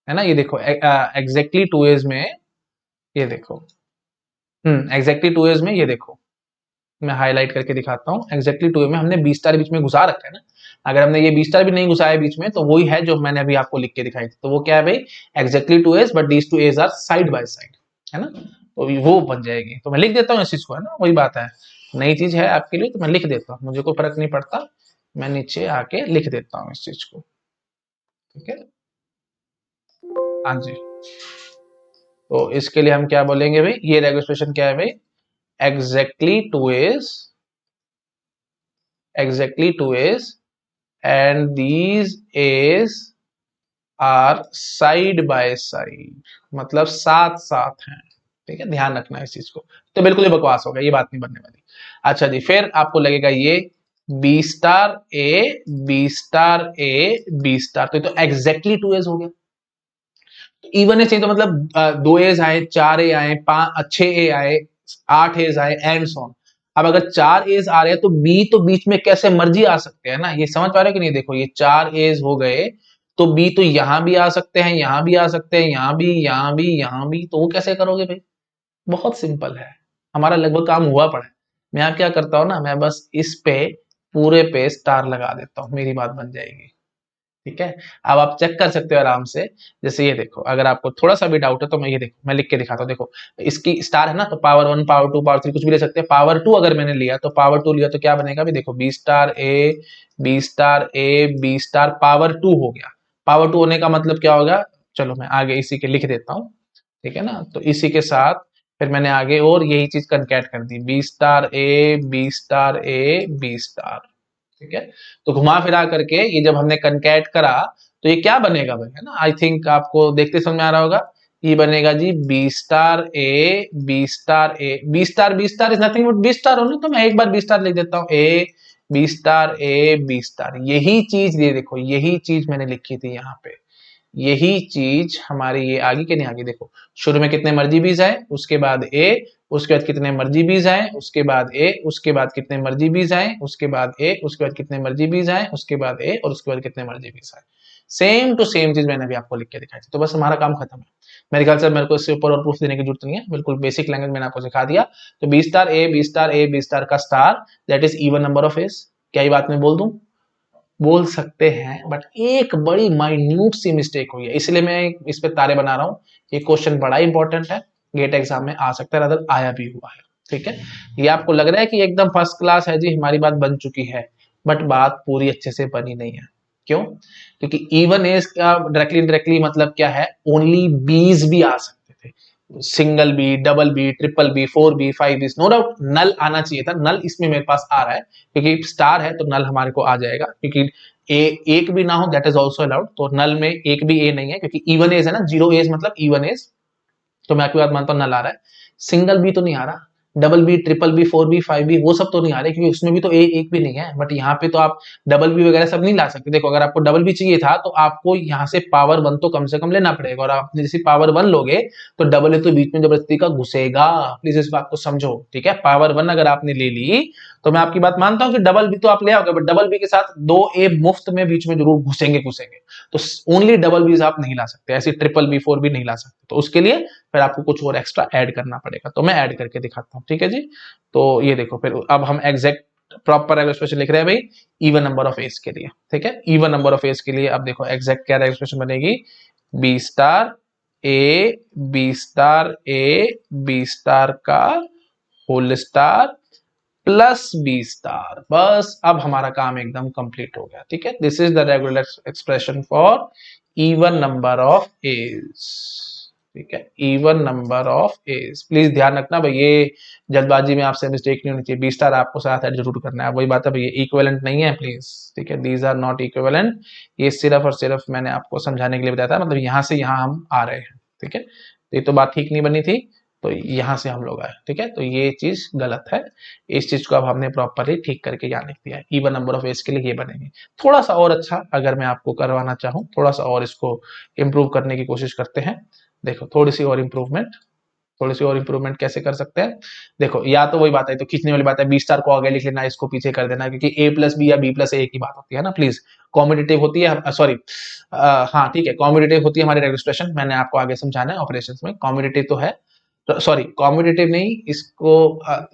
है ना। ये देखो एग्जैक्टली टू एज में, ये देखो एग्जैक्टली टू एज में, ये देखो मैं हाईलाइट करके दिखाता हूँ, एग्जैक्टली टू एज में हमने बी स्टार बीच में घुसा रखा है ना। अगर हमने ये बी स्टार भी नहीं घुसाया बीच में तो वही है जो मैंने अभी आपको लिख के दिखाई थी, तो वो क्या है भाई, exactly two A's but these two A's are side by side, है ना। तो वो बन जाएगी, तो मैं लिख देता हूँ इस चीज को, है ना, वही बात है, नई चीज है आपके लिए तो मैं लिख देता हूँ, मुझे कोई फर्क नहीं पड़ता, मैं नीचे आके लिख देता हूँ इस चीज को। ठीक है, हाँ जी। तो इसके लिए हम क्या बोलेंगे भाई, ये रेगुलेशन क्या है भाई, exactly two A's, exactly two A's and these A's are side by side, मतलब साथ साथ हैं। ठीक है, ध्यान रखना इस चीज को, तो बिल्कुल ही बकवास होगा, ये बात नहीं बनने वाली। अच्छा जी, फिर आपको लगेगा ये B star A B star A B star, तो ये तो एग्जैक्टली टू एज हो गया। तो इवन ए चाहिए तो मतलब दो एज आए, चार ए आए, पांच छह ए आए, आठ एज आए एंड सो ऑन। अब अगर चार एज आ रहे हैं तो बी तो बीच में कैसे मर्जी आ सकते हैं ना, ये समझ पा रहे हो कि नहीं। देखो ये चार एज हो गए तो बी तो यहां भी आ सकते हैं, यहां भी आ सकते हैं, यहां भी, यहां भी, यहां भी, तो वो कैसे करोगे भाई। बहुत सिंपल है, हमारा लगभग काम हुआ पड़ा है। मैं आप क्या करता हूँ ना, मैं बस इस पे पूरे पे स्टार लगा देता हूँ, मेरी बात बन जाएगी। ठीक है, अब आप चेक कर सकते हो आराम से। जैसे ये देखो, अगर आपको थोड़ा सा भी डाउट है तो मैं ये देखो मैं लिख के दिखाता हूँ। देखो इसकी स्टार है ना, तो power one power two power three कुछ भी ले सकते हैं। पावर टू अगर मैंने लिया तो पावर टू लिया तो क्या बनेगा भी, देखो B star A B star A B star power two हो गया। पावर टू होने का मतलब क्या होगा, चलो मैं आगे इसी के लिख देता हूँ। ठीक है ना, तो इसी के साथ फिर मैंने आगे और यही चीज कंकैट कर दी, B star A B star A B star. ठीक है, तो घुमा फिरा करके ये जब हमने कंकैट करा तो ये क्या बनेगा भाई, है ना। आई थिंक आपको देखते समझ में आ रहा होगा, ये बनेगा जी B star A B star A B star is nothing but B star only, तो मैं एक बार बी स्टार लिख देता हूँ, A B star A B star. यही चीज ये देखो, यही चीज मैंने लिखी थी यहाँ पे, यही चीज हमारी ये आगे के नहीं आगे। देखो शुरू में कितने मर्जी बीज आए, उसके बाद ए, उसके बाद कितने मर्जी बीज आए, उसके बाद ए, उसके बाद कितने मर्जी बीज आए, उसके बाद ए, उसके बाद कितने मर्जी बीज आए, उसके बाद ए, और उसके बाद कितने मर्जी बीज आए। सेम टू सेम चीज मैंने भी आपको लिख के दिखाई थी, तो बस हमारा काम खत्म है। मेरे ख्याल से मेरे को इससे ऊपर और प्रूफ देने की जरूरत नहीं है, बिल्कुल बेसिक लैंग्वेज मैंने आपको सिखा दिया। तो B star A B star A B star का star that is even number of A's, क्या ये बात मैं बोल दूं, बोल सकते हैं, बट एक बड़ी माइन्यूट सी मिस्टेक हुई है, इसलिए मैं इस पे तारे बना रहा हूँ। ये क्वेश्चन बड़ा इंपॉर्टेंट है, गेट एग्जाम में आ सकता है, अगर आया भी हुआ है। ठीक है, ये आपको लग रहा है कि एकदम फर्स्ट क्लास है जी, हमारी बात बन चुकी है, बट बात पूरी अच्छे से बनी नहीं है। क्यों? क्योंकि इवन एज का डायरेक्टली डायरेक्टली मतलब क्या है, ओनली बीज भी आ सकते थे, single B, double B, triple B, 4 B, 5 B, no doubt null आना चाहिए था, नल इसमें मेरे पास आ रहा है क्योंकि स्टार है तो नल हमारे को आ जाएगा, क्योंकि ए एक भी ना हो दैट इज ऑल्सो अलाउड, तो नल में एक भी ए नहीं है क्योंकि इवन एज है ना, 0 एज मतलब इवन एज, तो मैं आपकी बात मानता हूँ नल आ रहा है। सिंगल बी तो नहीं आ रहा, double B, triple B, 4 B, 5 B वो सब तो नहीं आ रहे क्योंकि उसमें भी तो ए एक भी नहीं है, बट यहाँ पे तो आप डबल बी वगैरह सब नहीं ला सकते। देखो अगर आपको डबल बी चाहिए था तो आपको यहाँ से पावर 1 तो कम से कम लेना पड़ेगा, और आप जैसे पावर 1 लोगे तो डबल ए तो बीच में जबरदस्ती का घुसेगा, प्लीज इस बात को समझो। ठीक है, पावर 1 अगर आपने ले ली तो मैं आपकी बात मानता हूँ कि डबल बी तो आप ले आओगे, बट डबल बी के साथ 2 ए मुफ्त में बीच में जरूर घुसेंगे घुसेंगे, तो ओनली डबल बीज आप नहीं ला सकते, ऐसी ट्रिपल बी 4 भी नहीं ला सकते, तो उसके लिए फिर आपको कुछ और एक्स्ट्रा ऐड करना पड़ेगा, तो मैं ऐड करके दिखाता हूँ। ठीक है जी, तो ये देखो फिर अब हम एग्जैक्ट प्रॉपर एक्सप्रेशन लिख रहे हैं भाई इवन नंबर ऑफ एज के लिए। ठीक है, इवन नंबर ऑफ एज के लिए अब देखो एग्जैक्ट क्या एक्सप्रेशन बनेगी, B star A, B star A, B star का whole star plus B star, बस अब हमारा काम एकदम कंप्लीट हो गया। ठीक है, this is the regular expression for even number of A's. ठीक है, even number of A's, please ध्यान रखना भाई, ये जल्दबाजी में आपसे मिस्टेक नहीं होनी चाहिए, बी स्टार आपको साथ ऐड जरूर करना है, वही बात है भाई, ये इक्विवेलेंट नहीं है प्लीज। ठीक है, दीज आर नॉट इक्विवेलेंट, ये सिर्फ और सिर्फ मैंने आपको समझाने के लिए बताया था, मतलब यहां से यहां हम आ रहे हैं। ठीक है, ये तो बात ठीक नहीं बनी थी, तो यहां से हम लोग आए। ठीक है, तो ये चीज गलत है, इस चीज को अब हमने प्रॉपरली ठीक करके यहाँ लिख दिया है, इवन नंबर ऑफ एज के लिए ये बनेंगे। थोड़ा सा और अच्छा अगर मैं आपको करवाना चाहूँ, थोड़ा सा और इसको इम्प्रूव करने की कोशिश करते हैं। देखो थोड़ी सी और इम्प्रूवमेंट, थोड़ी सी और इम्प्रूवमेंट कैसे कर सकते हैं, देखो या तो वही बात है, तो खींचने वाली बात है, बी स्टार को आगे लिख लेना, इसको पीछे कर देना, क्योंकि ए प्लस बी या बी प्लस ए की बात होती है ना, प्लीज कॉम्पिटिटिव होती है, सॉरी हाँ ठीक है, कॉम्पिटिटिव होती है हमारी रजिस्ट्रेशन, मैंने आपको आगे समझाना है ऑपरेशन में, कॉम्पिटिटिव तो है, सॉरी कॉम्पिटिटिव नहीं, इसको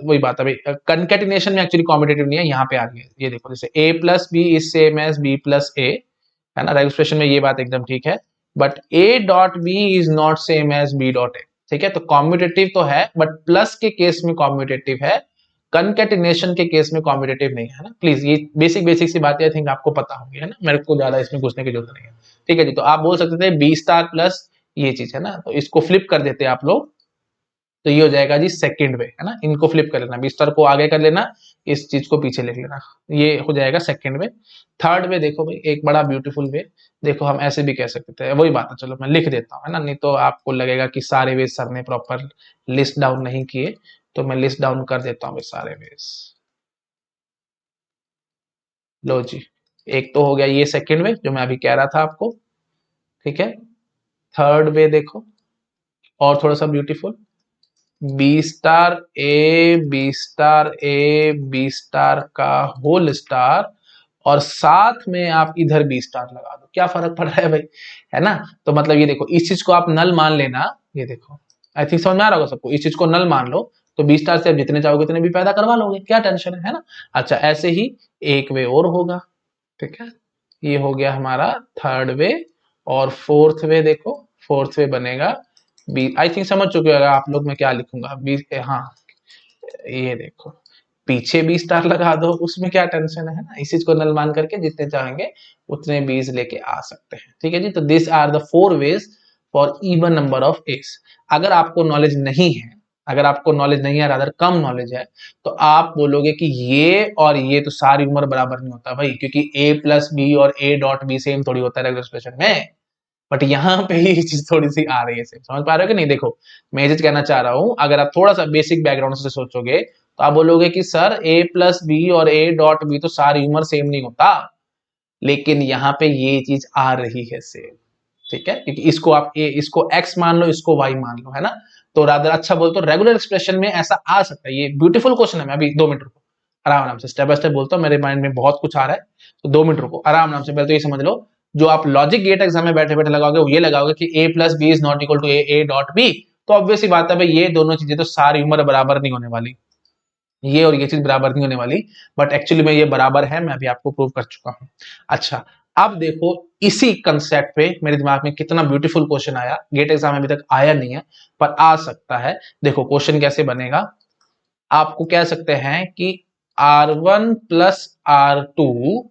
वही बात है भाई, कंकेटिनेशन में एक्चुअली कॉम्पिटिटिव नहीं है, यहाँ पे आ गई है, ये देखो जैसे A plus B is same as B plus A, है ना, रजिस्ट्रेशन में ये बात एकदम ठीक है, but A dot B is not same as B dot A. ठीक है, तो कॉम्पिटिटिव तो है, बट प्लस के केस में कॉम्पिटिटिव है, कंकेटिनेशन के केस में कॉम्पिटिटिव नहीं है ना, प्लीज ये बेसिक बेसिक सी बातें आई थिंक आपको पता होगी, है ना, मेरे को ज्यादा इसमें घुसने की जरूरत नहीं है। ठीक है जी, तो आप बोल सकते थे बी स्टार प्लस ये चीज है ना, तो इसको फ्लिप कर देते आप लोग, तो ये हो जाएगा जी सेकंड वे, है ना, इनको फ्लिप कर लेना, बिस्तर को आगे कर लेना, इस चीज को पीछे लिख लेना, ये हो जाएगा सेकंड वे। थर्ड वे देखो भाई, एक बड़ा ब्यूटीफुल वे, देखो हम ऐसे भी कह सकते थे, वही बात है, चलो मैं लिख देता हूँ, है ना, नहीं तो आपको लगेगा कि सारे वेज सर ने प्रॉपर लिस्ट डाउन नहीं किए, तो मैं लिस्ट डाउन कर देता हूँ सारे वेज। लो जी, एक तो हो गया ये सेकंड वे जो मैं अभी कह रहा था आपको। ठीक है, थर्ड वे देखो और थोड़ा सा beautiful, B star A, B star A, B star का होल स्टार, और साथ में आप इधर बी स्टार लगा दो, क्या फर्क पड़ रहा है भाई, है ना, तो मतलब ये देखो इस चीज को आप नल मान लेना, ये देखो आई थिंक समझ में आ रहा होगा सबको, इस चीज को नल मान लो, तो बी स्टार से आप जितने चाहोगे उतने भी पैदा करवा लोगे, क्या टेंशन है ना। अच्छा ऐसे ही एक वे और होगा। ठीक है, ये हो गया हमारा थर्ड वे, और फोर्थ वे देखो, फोर्थ वे बनेगा बी, आई थिंक समझ चुके हो आप लोग मैं क्या लिखूंगा, बी, हाँ ये देखो पीछे बी स्टार लगा दो, उसमें क्या टेंशन है ना, इस चीज को नल मान करके जितने चाहेंगे उतने बीज लेके आ सकते हैं। ठीक है जी, तो this are the 4 ways for even number of A's. अगर आपको नॉलेज नहीं है, अगर आपको नॉलेज नहीं है, रादर कम नॉलेज है, तो आप बोलोगे कि ये और ये तो सारी उम्र बराबर नहीं होता भाई, क्योंकि ए प्लस बी और ए डॉट बी सेम थोड़ी होता है रेगुलर एक्सप्रेशन में, बट यहाँ पे ये चीज थोड़ी सी आ रही है, समझ पा रहे हो कि नहीं। देखो मैं ये चीज कहना चाह रहा हूं, अगर आप थोड़ा सा बेसिक बैकग्राउंड से सोचोगे तो आप बोलोगे कि सर ए प्लस बी और ए डॉट बी तो सारी उम्र सेम नहीं होता, लेकिन यहाँ पे ये चीज आ रही है सेम। ठीक है, क्योंकि इसको आप ए, इसको एक्स मान लो, इसको वाई मान लो, है ना, तो रादर अच्छा बोलते हो रेगुलर एक्सप्रेशन में ऐसा आ सकता है। ये ब्यूटीफुल क्वेश्चन है, मैं अभी 2 मिनट रुको, आराम से स्टेप बाय स्टेप बोलता हूँ, मेरे माइंड में बहुत कुछ आ रहा है, तो 2 मिनट रुको आराम से। पहले तो ये समझ लो, जो आप लॉजिक गेट एग्जाम में बैठे बैठे लगाओगे वो ये लगाओगे कि A plus B is not equal to A dot B, तो ऑब्वियस ही बात है भाई ये दोनों चीजें तो सारी उम्र बराबर नहीं होने वाली, ये और ये चीज बराबर नहीं होने वाली, बट एक्चुअली में ये बराबर है, मैं अभी आपको प्रूव कर चुका हूं। अच्छा, अब देखो इसी कंसेप्ट पे मेरे दिमाग में कितना ब्यूटीफुल क्वेश्चन आया, गेट एग्जाम में अभी तक आया नहीं है पर आ सकता है। देखो क्वेश्चन कैसे बनेगा, आपको कह सकते हैं कि R1 plus R2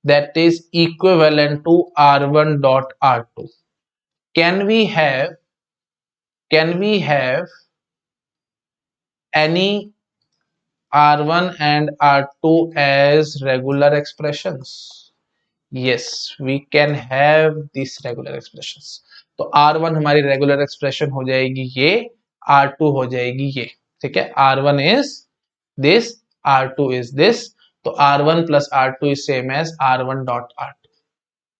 that is equivalent to R1 dot R2. Can we have any R1 and R2 as regular expressions? Yes, we can have these regular expressions. तो R1 हमारी रेगुलर एक्सप्रेशन हो जाएगी ये, R2 हो जाएगी ये, ठीक है। R1 is this, R2 is this, तो R1 plus R2 is same as R1 dot R2,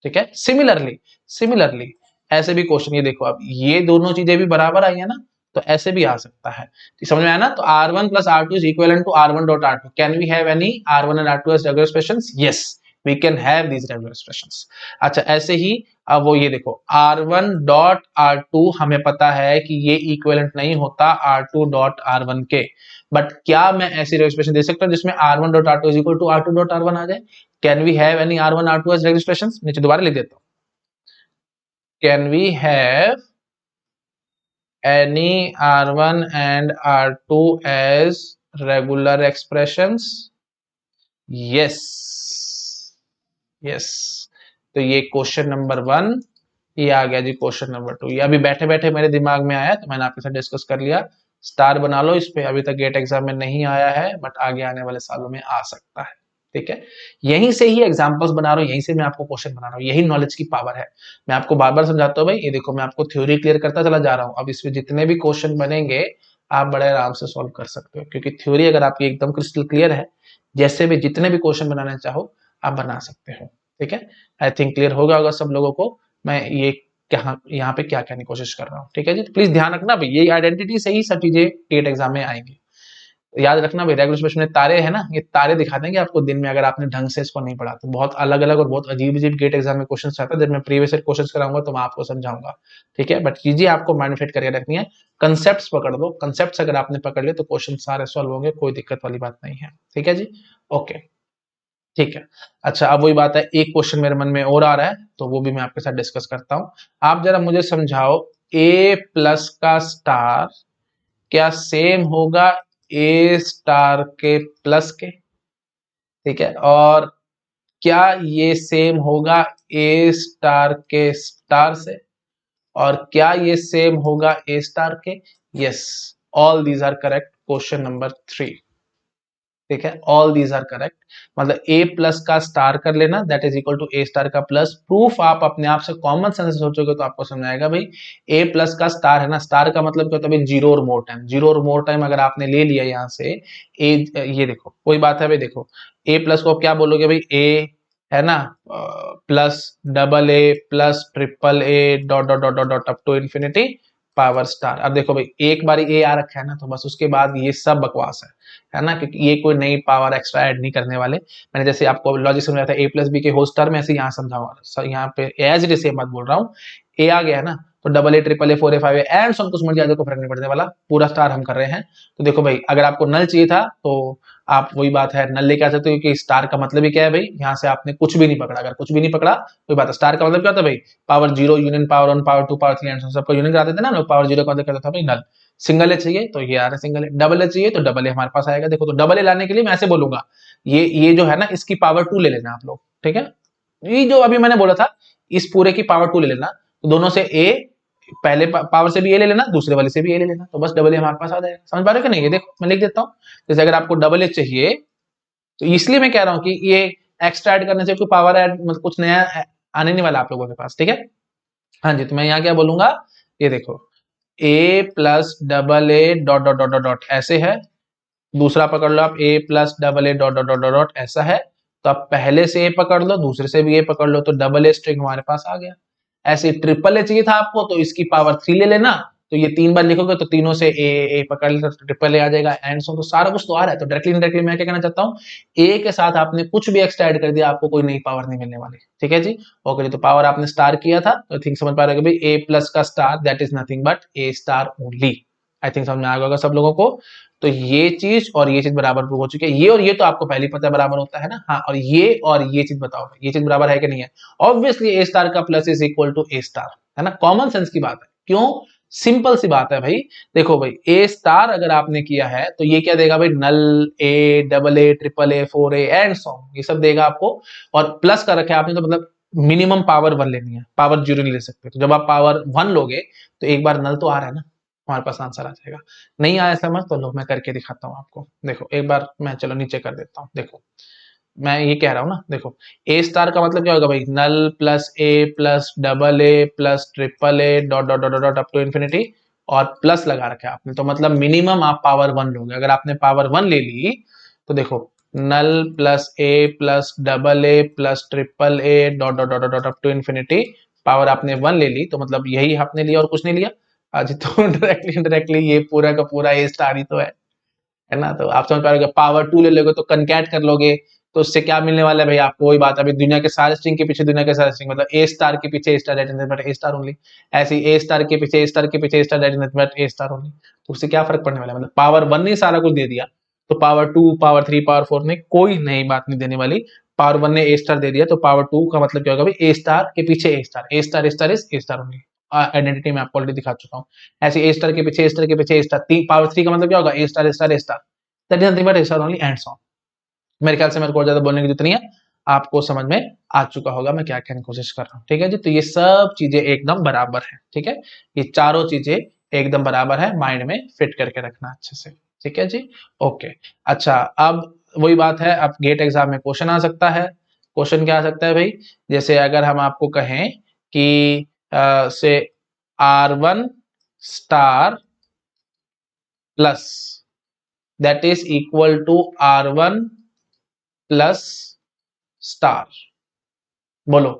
ठीक है। सिमिलरली ऐसे भी क्वेश्चन, ये देखो अब ये दोनों चीजें भी बराबर आई है ना, तो ऐसे भी आ सकता है, समझ में आया ना। तो R1 plus R2 is equivalent to R1 dot R2. Can we have any R1 and R2 as regular expressions? Yes, we can have these regular expressions. अच्छा, ऐसे ही अब वो ये देखो R1 dot R2 हमें पता है कि ये इक्विवेलेंट नहीं होता R2 dot R1 के, बट क्या मैं ऐसी रेगुलर एक्सप्रेशन दे सकता हूं जिसमें R1 dot R2 is equal to R2 dot R1 आ जाए? Can we have any R1 R2 as regular expressions? नीचे दोबारा लिख देता हूं, can we have any R1 and R2 as regular expressions? Yes, yes. तो ये क्वेश्चन नंबर 1 ये आ गया जी। क्वेश्चन नंबर 2 ये अभी बैठे बैठे मेरे दिमाग में आया तो मैंने आपके साथ डिस्कस कर लिया। स्टार बना लो इस पे, अभी तक गेट एग्जाम में नहीं आया है बट आगे आने वाले सालों में आ सकता है, ठीक है। यहीं से ही एग्जांपल्स बना रहा हूं, यहीं से मैं आपको क्वेश्चन बना रहा हूं, यही नॉलेज की पावर है। मैं आपको बार बार समझाता हूं भाई, ये देखो मैं आपको थ्योरी क्लियर करता चला जा रहा हूं। अब इसमें जितने भी क्वेश्चन बनेंगे आप बड़े आराम से सॉल्व कर सकते हो, क्योंकि थ्योरी अगर आपकी एकदम क्रिस्टल क्लियर है, जैसे भी जितने भी क्वेश्चन बनाना चाहो आप बना सकते हो, ठीक है। आई थिंक क्लियर होगा सब लोगों को मैं ये यहाँ पे क्या कहने की कोशिश कर रहा हूँ, ठीक है जी। तो प्लीज ध्यान रखना भाई, ये आइडेंटिटी से ही सब चीजें गेट एग्जाम में आएंगी। याद रखना भाई, रेगुलर एक्सप्रेशन में तारे है ना, ये तारे दिखा देंगे आपको दिन में अगर आपने ढंग से इसको नहीं पढ़ा तो। बहुत अलग अलग और बहुत अजीब अजीब गेट एग्जाम में क्वेश्चन आता है, जब मैं प्रीवियस ईयर क्वेश्चन कराऊंगा तो मैं आपको समझाऊंगा, ठीक है। बट चीजें आपको माइंड फिट करके रखनी है, कंसेप्ट पकड़ दो, कंसेप्ट अगर आपने पकड़ लिया तो क्वेश्चन सारे सॉल्व होंगे, कोई दिक्कत वाली बात नहीं है, ठीक है जी। ओके, ठीक है। अच्छा, अब वही बात है, एक क्वेश्चन मेरे मन में और आ रहा है तो वो भी मैं आपके साथ डिस्कस करता हूं। आप जरा मुझे समझाओ, ए प्लस का स्टार क्या सेम होगा ए स्टार के प्लस के, ठीक है। और क्या ये सेम होगा ए स्टार के स्टार से, और क्या ये सेम होगा ए स्टार के? Yes, all these are correct. Question number 3, ठीक है, ऑल दीज आर करेक्ट। मतलब ए प्लस का स्टार कर लेना that is equal to A star का प्लस। प्रूफ आप अपने आप से कॉमन सेंस से सोचोगे तो आपको समझ आएगा भाई, ए प्लस का स्टार है ना, स्टार का मतलब क्या होता है भाई, जीरो और मोर टाइम। जीरो और मोर टाइम अगर आपने ले लिया यहाँ से ए, ये देखो कोई बात है भाई, देखो ए प्लस को आप क्या बोलोगे भाई, ए है ना plus double A plus triple A dot dot dot dot dot up to infinity power star. अब देखो भाई एक बार ए आ रखा है ना, तो बस उसके बाद ये सब बकवास है ना, क्योंकि ये कोई नई पावर एक्स्ट्रा ऐड नहीं करने वाले। मैंने जैसे आपको लॉजिक समझाया था ए प्लस बी के होल स्टार में, ऐसे यहाँ समझाऊंगा, यहाँ पे एज इट इज सेम बात बोल रहा हूँ। ए आ गया है ना, तो double A triple A four A five A and सो कुछ मर्जी आ जाए, को फर्क नहीं पड़ने वाला, पूरा स्टार हम कर रहे हैं। तो देखो भाई, अगर आपको नल चाहिए था तो आप वही बात है नल लेके आ सकते हो, क्योंकि स्टार का मतलब ही क्या है भाई, यहाँ से आपने कुछ भी नहीं पकड़ा। अगर कुछ भी नहीं पकड़ा कोई बात है, स्टार का मतलब क्या होता है भाई, power zero union power one power two power three and सबको यूनियन करा देते ना लोग। पावर जीरो का मतलब क्या था भाई, नल। सिंगल ए चाहिए तो ये आ रहा है सिंगल ए, डबल ए चाहिए तो डबल ए हमारे पास आएगा। देखो, तो डबल ए लाने के लिए मैं ऐसे बोलूंगा, ये जो है ना इसकी पावर 2 ले लेना आप लोग, ठीक है। ये जो अभी मैंने बोला था इस पूरे की पावर 2 ले लेना, तो दोनों से ए, पहले पावर से भी ए ले लेना, दूसरे वाले से भी ए ले लेना, तो बस डबल ए हमारे पास आ जाएगा। समझ पा रहे हो कि नहीं? ये देखो मैं लिख देता हूँ, जैसे अगर आपको डबल ए चाहिए तो इसलिए मैं कह रहा हूँ कि ये एक्स्ट्रा ऐड करने से कोई पावर ऐड मतलब कुछ नया आने नहीं वाला आप लोगों के पास, ठीक है। हाँ जी, तो मैं यहाँ क्या बोलूंगा, ये देखो A plus double A dot dot dot dot ऐसे है, दूसरा पकड़ लो आप A plus double A dot dot dot dot ऐसा है, तो आप पहले से ए पकड़ लो, दूसरे से भी ए पकड़ लो, तो डबल ए स्ट्रिंग हमारे पास आ गया। ऐसे ट्रिपल ए चाहिए था आपको, तो इसकी पावर 3 ले लेना, तो ये 3 बार लिखोगे तो तीनों से ए पकड़ लेना, तो ट्रिपल ए आ जाएगा एंड सो। तो सारा कुछ तो आ रहा है, तो डायरेक्टली इनडायरेक्टली मैं क्या कहना चाहता हूँ, ए के साथ आपने कुछ भी एक्स्ट्रा ऐड कर दिया, आपको कोई नई पावर नहीं मिलने वाली, ठीक है जी। ओके जी, तो पावर आपने स्टार किया था तो थिंक समझ पा रहे हो भाई, ए प्लस का star that is nothing but A star only, I think समझ में आ गया होगा सब लोगों को। तो ये चीज और ये चीज बराबर प्रूव हो चुकी है, ये और ये तो आपको पहले पता है बराबर होता है ना। हाँ, और ये चीज बताओ, ये चीज बराबर है कि नहीं है? ऑब्वियसली ए स्टार का plus is equal to A star, है ना, कॉमन सेंस की बात है। क्यों? सिंपल सी बात है भाई। देखो भाई, ए स्टार अगर आपने किया है तो ये क्या देगा भाई? Null, A, double A, triple A, 4A and so ये सब देगा आपको। और प्लस का रखा है आपने तो मतलब मिनिमम पावर 1 लेनी है, पावर 0 नहीं ले सकते। तो जब आप पावर 1 लोगे तो एक बार नल तो आ रहा है ना, हमारे पास आंसर आ जाएगा। नहीं आया समझ तो लो, मैं करके दिखाता हूँ आपको। देखो एक बार मैं चलो नीचे कर देता हूँ। देखो मैं ये कह रहा हूँ ना, देखो ए स्टार का मतलब क्या होगा भाई? Null plus A plus double A plus triple A dot dot dot dot up to infinity, और प्लस लगा रखा है आपने, तो मतलब मिनिमम आप पावर 1 लोगे। अगर आपने पावर 1 ले ली तो देखो null plus A plus double A plus triple A dot dot dot dot up to infinity, power आपने 1 ले ली तो मतलब यही आपने लिया और कुछ नहीं लिया। आज तो डायरेक्टली इनडायरेक्टली ये पूरा का पूरा ए स्टार ही तो है ना। तो आप समझ पा रहे हो, पावर 2 ले लोगे तो कनकैट कर लोगे तो उससे क्या मिलने वाला है भाई आपको? वही बात है, अभी दुनिया के सारे स्ट्रिंग के पीछे दुनिया के सारे स्ट्रिंग, मतलब ए स्टार के पीछे A star that is but A star only. ऐसे ही ए स्टार के पीछे ए स्टार के पीछे A star that is but A star only. तो उससे क्या फर्क पड़ने वाला है? मतलब पावर 1 ने सारा कुछ दे दिया तो पावर 2 पावर 3 पावर 4 ने कोई नई बात नहीं देने वाली। पावर 1 ने ए स्टार दे दिया तो पावर 2 का मतलब क्या होगा भाई? ए स्टार के पीछे A star, A star, A star is A star only. Identity मैं आपको ऑलरेडी दिखा चुका हूँ। ऐसे ए स्टार के पीछे ए स्टार के पीछे ए स्टार, पावर 3 का मतलब क्या होगा? A star A star A star that is nothing but A star only and so on. मेरे ख्याल से मेरे को ज्यादा बोलने की जरूरत नहीं है, आपको समझ में आ चुका होगा मैं क्या कहने की कोशिश कर रहा हूँ। ठीक है जी, तो ये सब चीजें एकदम बराबर है। ठीक है, ये चारों चीजें एकदम बराबर है, माइंड में फिट करके रखना अच्छे से। ठीक है जी, ओके। अच्छा, अब वही बात है, अब गेट एग्जाम में क्वेश्चन आ सकता है। क्वेश्चन क्या आ सकता है भाई? जैसे अगर हम आपको कहें कि से R1 star plus that is equal to R1 plus star, बोलो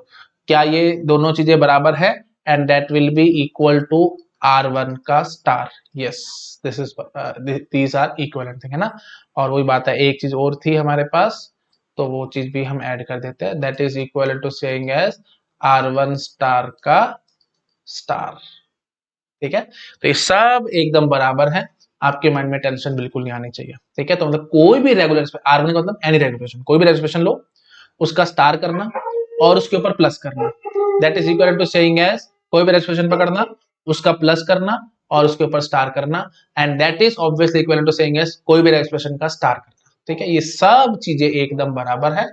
क्या ये दोनों चीजें बराबर है? And that will be equal to R1 का star. Yes, this is these are equivalent thing, है ना। और वही बात है, एक चीज और थी हमारे पास, तो वो चीज भी हम ऐड कर देते हैं। That is equal to saying as R1 star का स्टार। ठीक है, तो ये सब एकदम बराबर है, आपके माइंड में टेंशन बिल्कुल नहीं आनी चाहिए। ठीक है, तो मतलब कोई भी रेगुलर R1 का मतलब एनी रेगुलर एक्सप्रेशन, कोई भी रेगुलर एक्सप्रेशन लो, उसका स्टार करना और उसके ऊपर प्लस करना, that is equal to saying as कोई भी एक्सप्रेशन पकड़ना, उसका प्लस करना और उसके ऊपर स्टार करना, and that is obviously equal to saying as कोई भी एक्सप्रेशन का स्टार करना। ठीक है, ये सब चीजें एकदम बराबर है,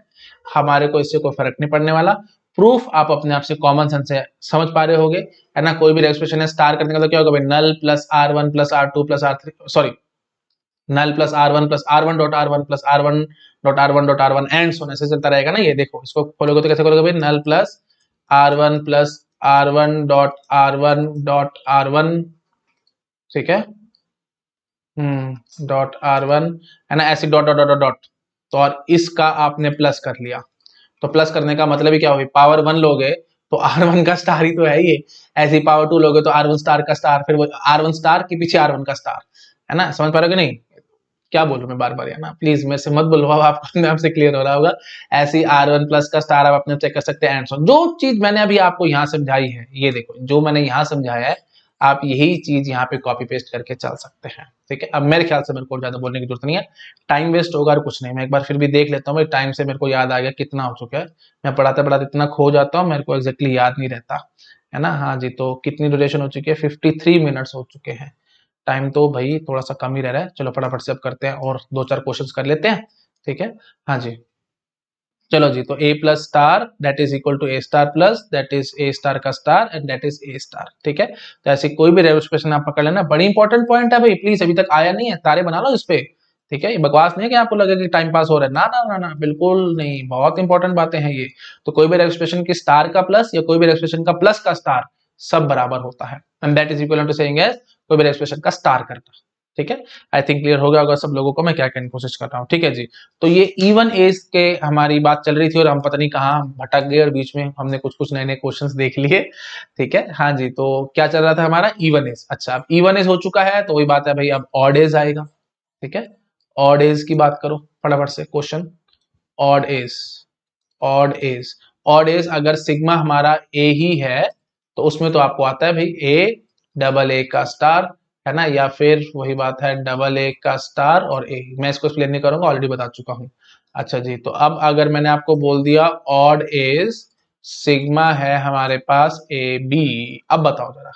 हमारे को इससे कोई फर्क नहीं पड़ने वाला। प्रूफ आप अपने आप से कॉमन सेंस से समझ पा रहे होगे, है ना। कोई भी एक्सप्रेशन है स्टार करने का तो क्या होगा भाई? Null plus R1 plus R2 plus R3, sorry null plus R1 plus R1 dot R1 plus R1 dot R1 dot R1 and so ऐसे चलता रहेगा ना। ये देखो, इसको खोलोगे तो कैसे खोलोगे भाई? Null plus R1 plus R1 dot R1 dot R1, ठीक है, डॉट R1, है ना, ऐसे डॉट डॉट डॉट डॉट। तो और इसका आपने प्लस कर लिया, तो प्लस करने का मतलब ही क्या हुई? पावर 1 लोगे तो R1 का स्टार ही तो है ये, ऐसे ही पावर 2 लोगे तो R1 स्टार का स्टार, फिर वो R1 स्टार के पीछे R1 का स्टार, है ना। समझ पा रहे हो कि नहीं? क्या बोलूं मैं बार बार, है ना, प्लीज मेरे से मत बुलवाओ, आपको अपने आप से क्लियर हो रहा होगा। ऐसे ही R1 प्लस का स्टार आप अपने चेक कर सकते हैं एंड सो। जो चीज मैंने अभी आपको यहाँ समझाई है, ये देखो जो मैंने यहाँ समझाया है, आप यही चीज यहाँ पे कॉपी पेस्ट करके चल सकते हैं। ठीक है, अब मेरे ख्याल से मेरे को ज्यादा बोलने की जरूरत नहीं है, टाइम वेस्ट होगा और कुछ नहीं। मैं एक बार फिर भी देख लेता हूँ भाई, टाइम से मेरे को याद आ गया कितना हो चुका है। मैं पढ़ाते पढ़ाते इतना खो जाता हूँ, मेरे को एग्जैक्टली याद नहीं रहता, है ना। हाँ जी, तो कितनी ड्यूरेशन हो चुकी है? 53 मिनट्स हो चुके हैं। टाइम तो भाई थोड़ा सा कम ही रह रहा है, चलो फटाफट से अब करते हैं और दो चार क्वेश्चंस कर लेते हैं। ठीक है, हाँ जी, चलो जी। तो A plus star that is equal to A star plus that is A star का star and that is A star. ठीक है, तो ऐसे कोई भी रेगुलर आप पकड़ लेना, बड़ी इंपॉर्टेंट पॉइंट है भाई, प्लीज अभी तक आया नहीं है तारे बना लो इस पे। ठीक है, ये बकवास नहीं है कि आपको लगे कि टाइम पास हो रहा है, ना ना ना ना, बिल्कुल नहीं, बहुत इंपॉर्टेंट बातें हैं ये। तो कोई भी एक्सप्रेशन की स्टार का प्लस या कोई भी एक्सप्रेशन का प्लस का स्टार सब बराबर होता है, and that is equal to saying as कोई भी एक्सप्रेशन का स्टार करना। ठीक है, आई थिंक क्लियर हो गया होगा सब लोगों को मैं क्या कहने की कोशिश कर रहा हूँ। ठीक है जी, तो ये इवन एज के हमारी बात चल रही थी और हम पता नहीं कहाँ भटक गए और बीच में हमने कुछ कुछ नए नए क्वेश्चंस देख लिए। ठीक है, हाँ जी, तो क्या चल रहा था हमारा? Even A's. अच्छा, अब इवन एज हो चुका है तो वही बात है भाई, अब ऑड एज आएगा। ठीक है, ऑड एज की बात करो फटाफट से question. Odd A's, odd A's, odd A's अगर सिग्मा हमारा ए ही है तो उसमें तो आपको आता है भाई ए डबल ए का स्टार, है ना, या फिर वही बात है डबल ए का स्टार और ए। मैं इसको एक्सप्लेन नहीं करूंगा, ऑलरेडी बता चुका हूं। अच्छा जी, तो अब अगर मैंने आपको बोल दिया ऑड इज सिग्मा है हमारे पास ए बी, अब बताओ जरा,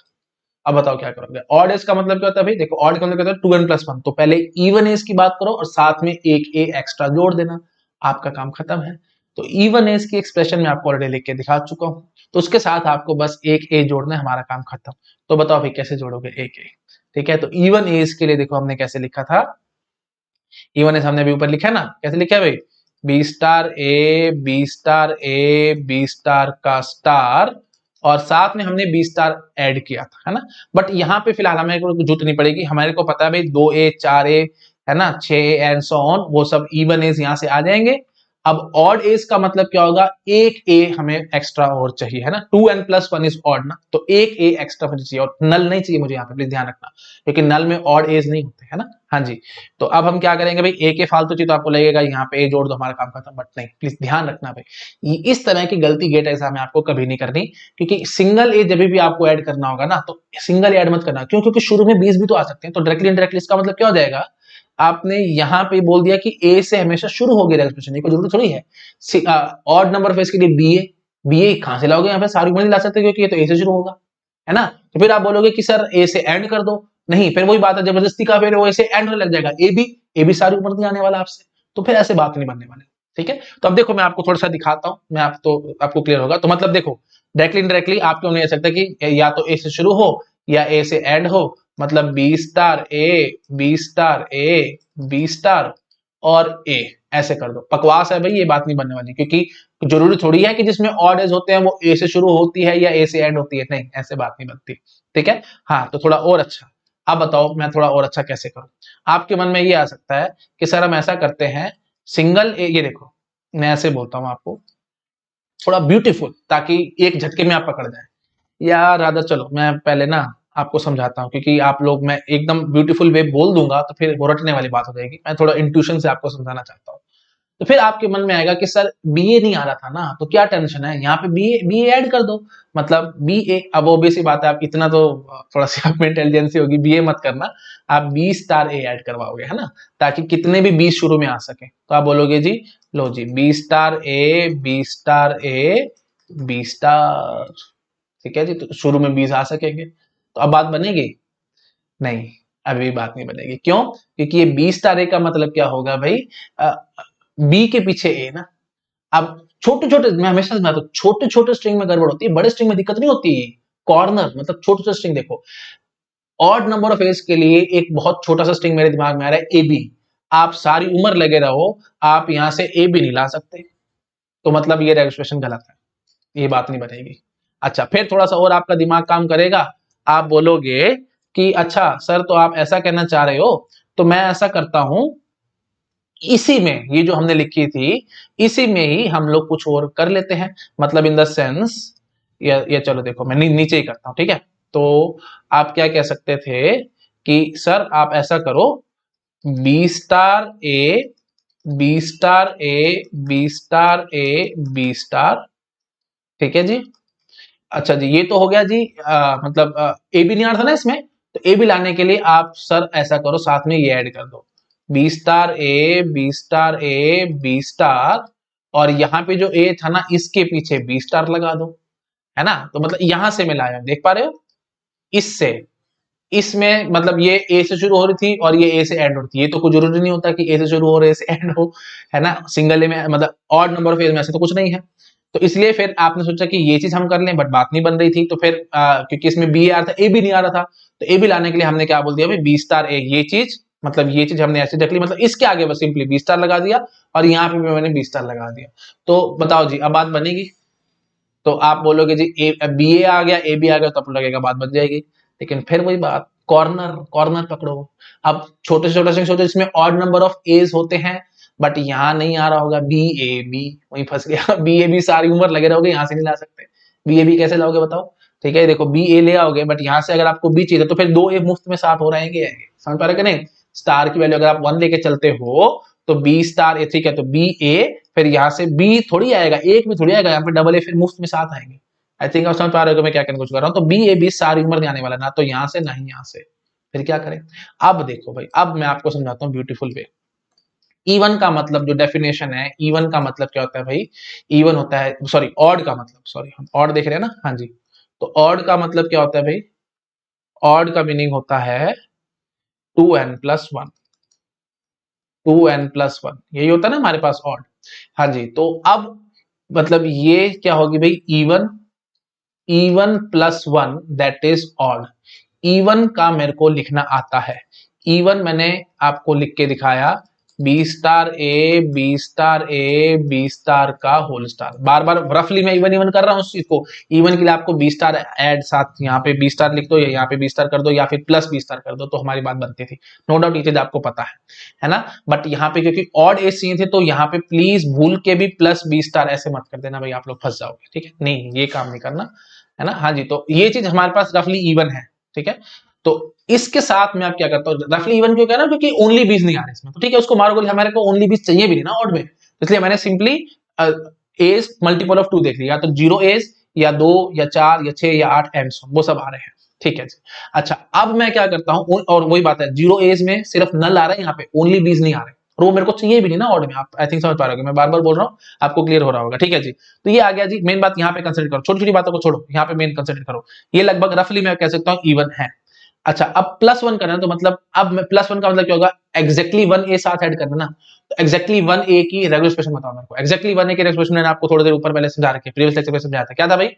अब बताओ क्या करोगे। ऑड एज का मतलब क्या होता है भाई, देखो ऑड का मतलब क्या होता है 2n+1, तो पहले इवन एज की बात करो और साथ में एक ए एक्स्ट्रा जोड़ देना, आपका काम खत्म है। तो इवन एज की एक्सप्रेशन में आपको ऑलरेडी लिख के दिखा चुका हूं, तो उसके साथ आपको बस एक ए जोड़ना है, हमारा काम खत्म। तो बताओ भाई कैसे जोड़ोगे एक ए। ठीक है, तो इवन एज के लिए देखो हमने कैसे लिखा था, इवन एज हमने अभी ऊपर लिखा है ना, कैसे लिखा है भाई, B star A B star A B star का स्टार, और साथ में हमने बी स्टार ऐड किया था, है ना। बट यहाँ पे फिलहाल हमें जरूरत नहीं पड़ेगी, हमारे को पता है भाई 2a 4a है ना, 6a एंड सो ऑन, वो सब इवन एज यहाँ से आ जाएंगे। अब ऑड एज का मतलब क्या होगा, एक ए हमें एक्स्ट्रा और चाहिए, है ना, 2n+1 इज ऑड ना, तो एक ए एक्स्ट्रा मुझे चाहिए, और नल नहीं चाहिए मुझे यहाँ पे, प्लीज ध्यान रखना, क्योंकि नल में ऑड एज नहीं होते, है ना। हाँ जी, तो अब हम क्या करेंगे भाई, ए के फालतू चाहिए तो आपको लगेगा यहाँ पे ए जोड़ दो हमारा काम खत्म, बट नहीं, प्लीज ध्यान रखना भाई, इस तरह की गलती गेट एग्जाम में आपको कभी नहीं करनी, क्योंकि सिंगल ए जब भी आपको ऐड करना होगा ना, तो सिंगल ऐड मत करना, क्यों, क्योंकि शुरू में 20 भी तो आ सकते हैं, तो डायरेक्टली इनडायरेक्टली इसका मतलब क्या हो जाएगा, आपने यहाँ पे बोल दिया कि ए से हमेशा शुरू होगी एक्सप्रेशन, ये कोई जरूरत थोड़ी है। ऑड नंबर फेस के लिए बी ए कहां से लाओगे, यहाँ पे सारी उम्र नहीं ला सकते, क्योंकि ये तो ए से शुरू होगा, है ना। तो फिर आप बोलोगे कि सर ए से एंड कर दो, नहीं, फिर वही बात है, जबरदस्ती का फिर वो ऐसे एंड होने लग जाएगा, ए भी सारी उम्र नहीं आने वाला आपसे, तो फिर ऐसे बात नहीं बनने वाली। ठीक है, तो अब देखो मैं आपको थोड़ा सा दिखाता हूं, मैं आपको क्लियर होगा। तो मतलब देखो डायरेक्टली इनडायरेक्टली आप क्यों नहीं कह सकते कि या तो ए से शुरू हो या ए से एंड हो, मतलब B star A B star A B star और ए, ऐसे कर दो। बकवास है भाई, ये बात नहीं बनने वाली, क्योंकि जरूरी थोड़ी है कि जिसमें ऑड एज होते हैं वो ए से शुरू होती है या ए से एंड होती है, नहीं, ऐसे बात नहीं बनती। ठीक है, हाँ, तो थोड़ा और अच्छा, अब बताओ मैं थोड़ा और अच्छा कैसे करूं। आपके मन में ये आ सकता है कि सर हम ऐसा करते हैं, सिंगल ए, ये देखो मैं ऐसे बोलता हूं आपको थोड़ा ब्यूटीफुल, ताकि एक झटके में आप पकड़ जाए। या राधा चलो मैं पहले ना आपको समझाता हूँ, क्योंकि आप लोग, मैं एकदम ब्यूटीफुल वे बोल दूंगा तो फिर वो रटने वाली बात हो जाएगी, मैं थोड़ा इंट्यूशन से आपको समझाना चाहता हूँ। तो फिर आपके मन में आएगा कि सर बीए नहीं आ रहा था ना, तो क्या टेंशन है, यहाँ पे बीए ऐड कर दो, मतलब बीए। अब obvious सी बात है, आप इतना तो थोड़ा सी आप में इंटेलिजेंसी होगी, बीए मत करना, आप बी स्टार ए ऐड करवाओगे, है ना, ताकि कितने भी बी शुरू में आ सके। तो आप बोलोगे जी लो जी B star A B star A B star, ठीक है जी, तो शुरू में बीस आ सकेंगे, तो अब बात बनेगी, नहीं, अभी बात नहीं बनेगी, क्यों, क्योंकि ये बी स्टार ए का मतलब क्या होगा भाई, बी के पीछे ए ना। अब छोटे छोटे, मैं हमेशा समझाता हूं, छोटे छोटे स्ट्रिंग में गड़बड़ होती है, बड़े स्ट्रिंग में दिक्कत नहीं होती। कॉर्नर मतलब छोटे छोटे स्ट्रिंग, देखो ऑड नंबर ऑफ एज के लिए एक बहुत छोटा सा स्ट्रिंग मेरे दिमाग में आ रहा है ए बी, आप सारी उम्र लगे रहो, आप यहां से ए बी नहीं ला सकते, तो मतलब ये रजिस्ट्रेशन गलत है, ये बात नहीं बनेगी। अच्छा, फिर थोड़ा सा और आपका दिमाग काम करेगा, आप बोलोगे कि अच्छा सर तो आप ऐसा कहना चाह रहे हो, तो मैं ऐसा करता हूं, इसी में ये जो हमने लिखी थी इसी में ही हम लोग कुछ और कर लेते हैं, मतलब इन द सेंस, ये चलो देखो मैं नीचे ही करता हूं, ठीक है। तो आप क्या कह सकते थे कि सर आप ऐसा करो, B star A B star A B star A B star, ठीक है जी। अच्छा जी, ये तो हो गया जी, मतलब ए बी नहीं आ रहा था ना इसमें, तो ए बी लाने के लिए आप सर ऐसा करो, साथ में ये ऐड कर दो, B star A B star A B star, और यहाँ पे जो ए था ना इसके पीछे बी स्टार लगा दो, है ना। तो मतलब यहां से मैं लाया, देख पा रहे हो, इससे, इसमें मतलब ये ए से शुरू हो रही थी और ये ए से एंड होती है, ये तो कुछ जरूरी नहीं होता कि ए से शुरू हो रहे से एंड हो, है ना, सिंगल ए में मतलब ऑड नंबर ऑफ एज में ऐसे तो कुछ नहीं है। तो इसलिए फिर आपने सोचा कि ये चीज हम कर लें, बट बात नहीं बन रही थी, तो फिर क्योंकि इसमें बी आ रहा था ए बी नहीं आ रहा था, तो ए बी लाने के लिए हमने क्या बोल दिया भाई, बी स्टार ए, ये चीज मतलब ये चीज हमने ऐसे रख ली, मतलब इसके आगे बस सिंपली बी स्टार लगा दिया, और यहाँ पे भी मैंने बी स्टार लगा दिया। तो बताओ जी अब बात बनेगी, तो आप बोलोगे जी ए बी ए आ गया ए बी आ गया, तो लगेगा बात बन जाएगी, लेकिन फिर वही बात, कॉर्नर कॉर्नर पकड़ो। अब छोटे से छोटे से सोचो, इसमें ऑड नंबर ऑफ एज होते हैं, बट यहाँ नहीं आ रहा होगा बी ए बी, वहीं फंस गया बी ए बी सारी उम्र लगे रहोगे, यहाँ से नहीं ला सकते, बी ए बी कैसे लाओगे बताओ। ठीक है, देखो बी ए ले आओगे, बट यहाँ से अगर आपको बी चाहिए तो फिर दो ए मुफ्त में साथ हो रहेंगे, समझ पा रहे कि नहीं। स्टार की वैल्यू अगर आप 1 लेके चलते हो तो बी स्टार ए, ठीक है, तो बी ए, फिर यहाँ से बी थोड़ी आएगा, एक भी थोड़ी आएगा, यहाँ पे डबल ए फिर मुफ्त में साथ आएंगे। आई थिंक आप समझ पा रहे हो कि मैं क्या कहने कुछ कर रहा हूँ। तो बी ए बी सारी उम्र नहीं आने वाला, ना तो यहाँ से ना ही यहाँ से, फिर क्या करें? अब देखो भाई, अब मैं आपको समझाता हूँ ब्यूटीफुल वे। इवन का मतलब जो डेफिनेशन है, इवन का मतलब क्या होता है भाई? इवन होता है, सॉरी ऑड का मतलब, सॉरी हम ऑड देख रहे हैं ना, हाँ जी। तो ऑड का मतलब क्या होता है भाई? ऑड का मीनिंग होता है 2n+1, 2n+1, यही होता है ना हमारे पास ऑड। हाँ जी, तो अब मतलब ये क्या होगी भाई? Even, even plus one that is odd. Even का मेरे को लिखना आता है। इवन मैंने आपको लिख के दिखाया, B star A, B star A, B star का होल स्टार। बार बार रफली मैं इवन इवन कर रहा हूँ उस चीज को। इवन के लिए आपको बी स्टार ऐड साथ यहाँ पे बी स्टार लिख दो, या यहाँ पे बी स्टार कर दो, या फिर प्लस बी स्टार कर दो, तो हमारी बात बनती थी। नो डाउट ये चीज आपको पता है ना? बट यहाँ पे क्योंकि ऑड एज चाहिए थे, तो यहाँ पे प्लीज भूल के भी प्लस बी स्टार ऐसे मत कर देना भाई, आप लोग फंस जाओगे, ठीक है? नहीं, ये काम नहीं करना, है ना? हाँ जी, तो ये चीज हमारे पास रफली इवन है, ठीक है? तो इसके साथ मैं आप क्या करता हूँ, रफली इवन क्यों कह रहा हूं? क्योंकि ओनली बीज नहीं आ रहे इसमें, तो ठीक है, उसको मारोगे, हमारे को ओनली बीज चाहिए भी नहीं ना ऑड में, इसलिए मैंने सिंपली एज मल्टीपल ऑफ 2 देख लिया, तो 0 एज या 2 या 4 या 6 या 8 एंड सो वो सब आ रहे हैं, ठीक है जी। अच्छा, अब मैं क्या करता हूं, और वही बात है, 0 एज में सिर्फ नल आ रहा है, यहाँ पे ओनली बीज नहीं आ रहे, और वो मेरे को चाहिए भी नहीं ना ऑड में। आप आई थिंक समझ पा रहे हो, मैं बार बार बोल रहा हूँ, आपको क्लियर हो रहा होगा, ठीक है जी। तो ये आ गया जी, मेन बात यहाँ पे कंसिडर करो, छोटी छोटी बातों को छोड़ो, यहाँ पे मेन कंसिडर करो। ये लगभग रफली मैं कह सकता हूँ इवन है। अच्छा, अब +1 करना है, तो मतलब अब +1 का मतलब क्या होगा? एग्जैक्टली 1a साथ ऐड करना ना। तो एग्जैक्टली 1a की रेगुलर एक्सप्रेशन बताओ मेरे को। एग्जैक्टली 1a की रेगुलर एक्सप्रेशन मैंने आपको थोड़ी देर ऊपर पहले समझा रखी है, प्रीवियस लेक्चर में समझाया था, क्या था भाई?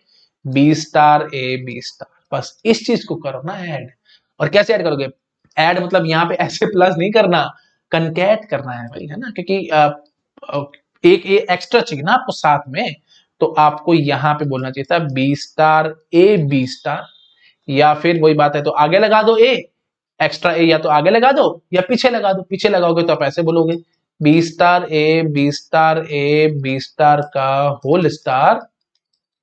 b star a b star, बस इस चीज को करो ना ऐड। और कैसे ऐड करोगे? ऐड मतलब यहाँ पे ऐसे प्लस नहीं करना, कनकैट करना है भाई, है ना? क्योंकि एक एक्स्ट्रा चाहिए ना आपको साथ में, तो आपको यहाँ पे बोलना चाहिए था b star a b star, या फिर वही बात है, तो आगे लगा दो ए, एक्स्ट्रा ए या तो आगे लगा दो या पीछे लगा दो। पीछे लगाओगे तो आप ऐसे बोलोगे, B star A, B star A, B star का whole star,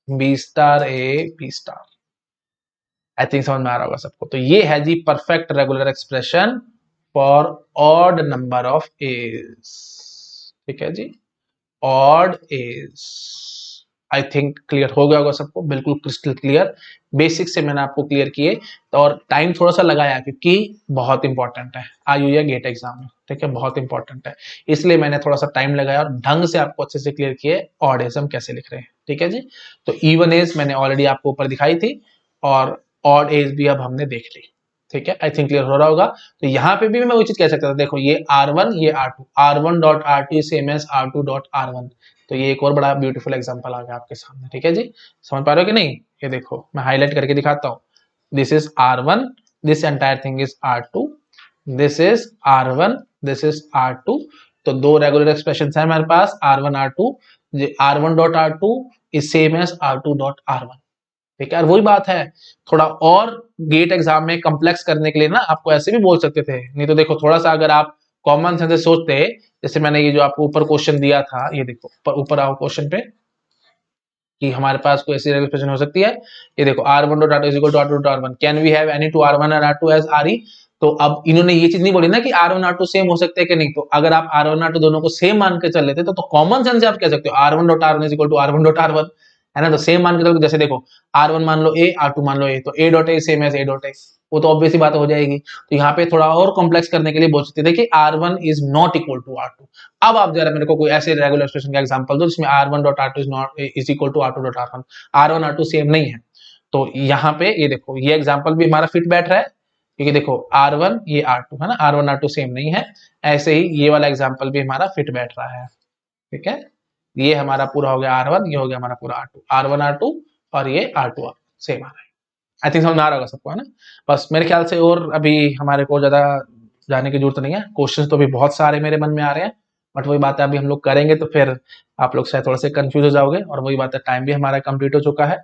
B star A, B star. I think समझ में आ रहा होगा सबको। तो ये है जी perfect regular expression for odd number of A's, ठीक है जी, odd A's. I think clear हो गया होगा सबको, बिल्कुल क्रिस्टल क्लियर। बेसिक से मैंने आपको क्लियर किए, तो और टाइम थोड़ा सा लगाया क्योंकि बहुत इंपॉर्टेंट है आयु या गेट एग्जाम में, ठीक है? बहुत इंपॉर्टेंट है, इसलिए मैंने थोड़ा सा टाइम लगाया और ढंग से आपको अच्छे से क्लियर किए ऑड एज हम कैसे लिख रहे हैं, ठीक है जी। तो इवन एज मैंने ऑलरेडी आपको ऊपर दिखाई थी, और ऑड एज भी अब हमने देख ली, ठीक है? आई थिंक क्लियर हो रहा होगा। तो यहाँ पे भी मैं वही चीज कह सकता था, देखो ये R1 ये R2, R1.R2 same as R2.R1। तो ये एक और बड़ा ब्यूटीफुल एग्जांपल आ गया आपके सामने, ठीक है जी। समझ पा रहे हो कि नहीं? ये देखो मैं हाईलाइट करके दिखाता हूँ, this is R1, this entire thing is R2, this is R1, this is R2। तो दो रेगुलर एक्सप्रेशन है हमारे पास, R1 R2, R1.R2 is same as R2.R1, ठीक है? और वही बात है, थोड़ा और गेट एग्जाम में कॉम्प्लेक्स करने के लिए ना आपको ऐसे भी बोल सकते थे, नहीं तो देखो थोड़ा सा अगर आप कॉमन सेंस से सोचते, जैसे मैंने ये जो आपको ऊपर क्वेश्चन दिया था, ये देखो ऊपर आओ क्वेश्चन पे, कि हमारे पास कोई ऐसी एक्सप्रेशन हो सकती है, ये देखो R1.R2 is equal to R2.R1, can we have any two R1 और R2 एज RE? तो अब इन्होंने ये चीज नहीं बोली ना कि R1 R2 सेम हो सकते हैं कि नहीं, तो अगर आप R1 R2 दोनों को सेम मान के चल लेते तो कॉमन सेंस से आप कह सकते हो R1.R1 is equal to R1.R1, है ना? तो सेम मान के चलो, जैसे देखो R1 मान लो A, R2 मान लो A, तो A dot A same as A dot A, वो तो ऑब्वियस ही बात हो जाएगी। तो यहाँ पे थोड़ा और कॉम्प्लेक्स करने के लिए बोल सकते थे कि R1 is not equal to R2। अब आप जरा मेरे को कोई ऐसे रेगुलर एक्सप्रेशन का एग्जांपल दो जिसमें R1.R2 is not is equal to R2.R1, R1 R2 same नहीं है। तो यहाँ पे ये देखो, ये एग्जांपल भी हमारा फिट बैठ रहा है, क्योंकि देखो R1 ये R2 है ना, R1 R2 सेम नहीं है। ऐसे ही ये वाला एग्जांपल भी हमारा फिट बैठ रहा है, ठीक है? ये हमारा पूरा हो गया R1, ये हो गया हमारा पूरा R2, R1 R2 और ये R2 सेम आ रहा है। आई थिंक समझ में आ रहा होगा सबको, है ना? बस मेरे ख्याल से और अभी हमारे को ज्यादा जाने की जरूरत नहीं है, क्वेश्चंस तो अभी बहुत सारे मेरे मन में आ रहे हैं, बट वही बात है अभी हम लोग करेंगे तो फिर आप लोग शायद थोड़े से कंफ्यूज हो जाओगे, और वही बात है टाइम भी हमारा कंप्लीट हो चुका है।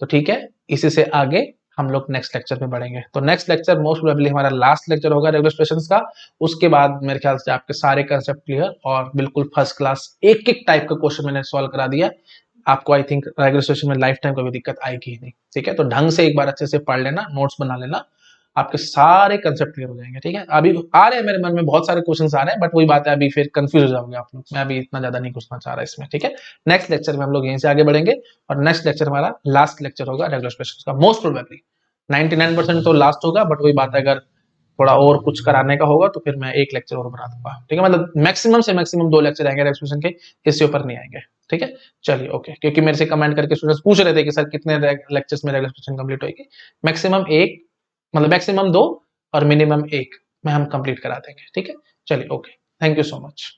तो ठीक है, इसी से आगे हम लोग नेक्स्ट लेक्चर में बढ़ेंगे। तो नेक्स्ट लेक्चर मोस्ट प्रोबेबली हमारा लास्ट लेक्चर होगा रेगुलर एक्सप्रेशंस का। उसके बाद मेरे ख्याल से आपके सारे कंसेप्ट क्लियर और बिल्कुल फर्स्ट क्लास एक एक टाइप का क्वेश्चन मैंने सॉल्व करा दिया। आपको आई थिंक रेगुलर सेशन में लाइफ टाइम कोई दिक्कत आएगी ही नहीं, ठीक है? तो ढंग से एक बार अच्छे से पढ़ लेना, नोट्स बना लेना, आपके सारे कंसेप्ट क्लियर हो जाएंगे, ठीक है? अभी आ रहे हैं मेरे मन में बहुत सारे क्वेश्चंस आ रहे हैं, बट वही बात है अभी फिर कंफ्यूज हो जाओगे आप लोग, मैं अभी इतना ज्यादा नहीं घुसना चाह रहा इसमें, ठीक है? नेक्स्ट लेक्चर में हम लोग यहीं से आगे बढ़ेंगे, और नेक्स्ट लेक्चर हमारा लास्ट लेक्चर होगा रेगुलर एक्सप्रेशंस का, मोस्ट प्रोबेबली 99% तो लास्ट होगा, बट वही बात है अगर थोड़ा और कुछ कराने का होगा तो फिर मैं एक लेक्चर और बना दूंगा, ठीक है, मतलब मैक्सिमम से मैक्सिमम 2 लेक्चर आएंगे रेगुलर एक्सपेक्टेशन के, इससे ऊपर नहीं आएंगे, ठीक है। चलिए ओके, क्योंकि मेरे से कमेंट करके स्टूडेंट्स पूछ रहे थे कि सर कितने लेक्चर्स में रेगुलर एक्सपेक्टेशन कंप्लीट होगी। मैक्सिमम एक, मतलब मैक्सिमम 2 और मिनिमम 1 में हम कंप्लीट करा देंगे, ठीक है। चलिए okay, thank you so much.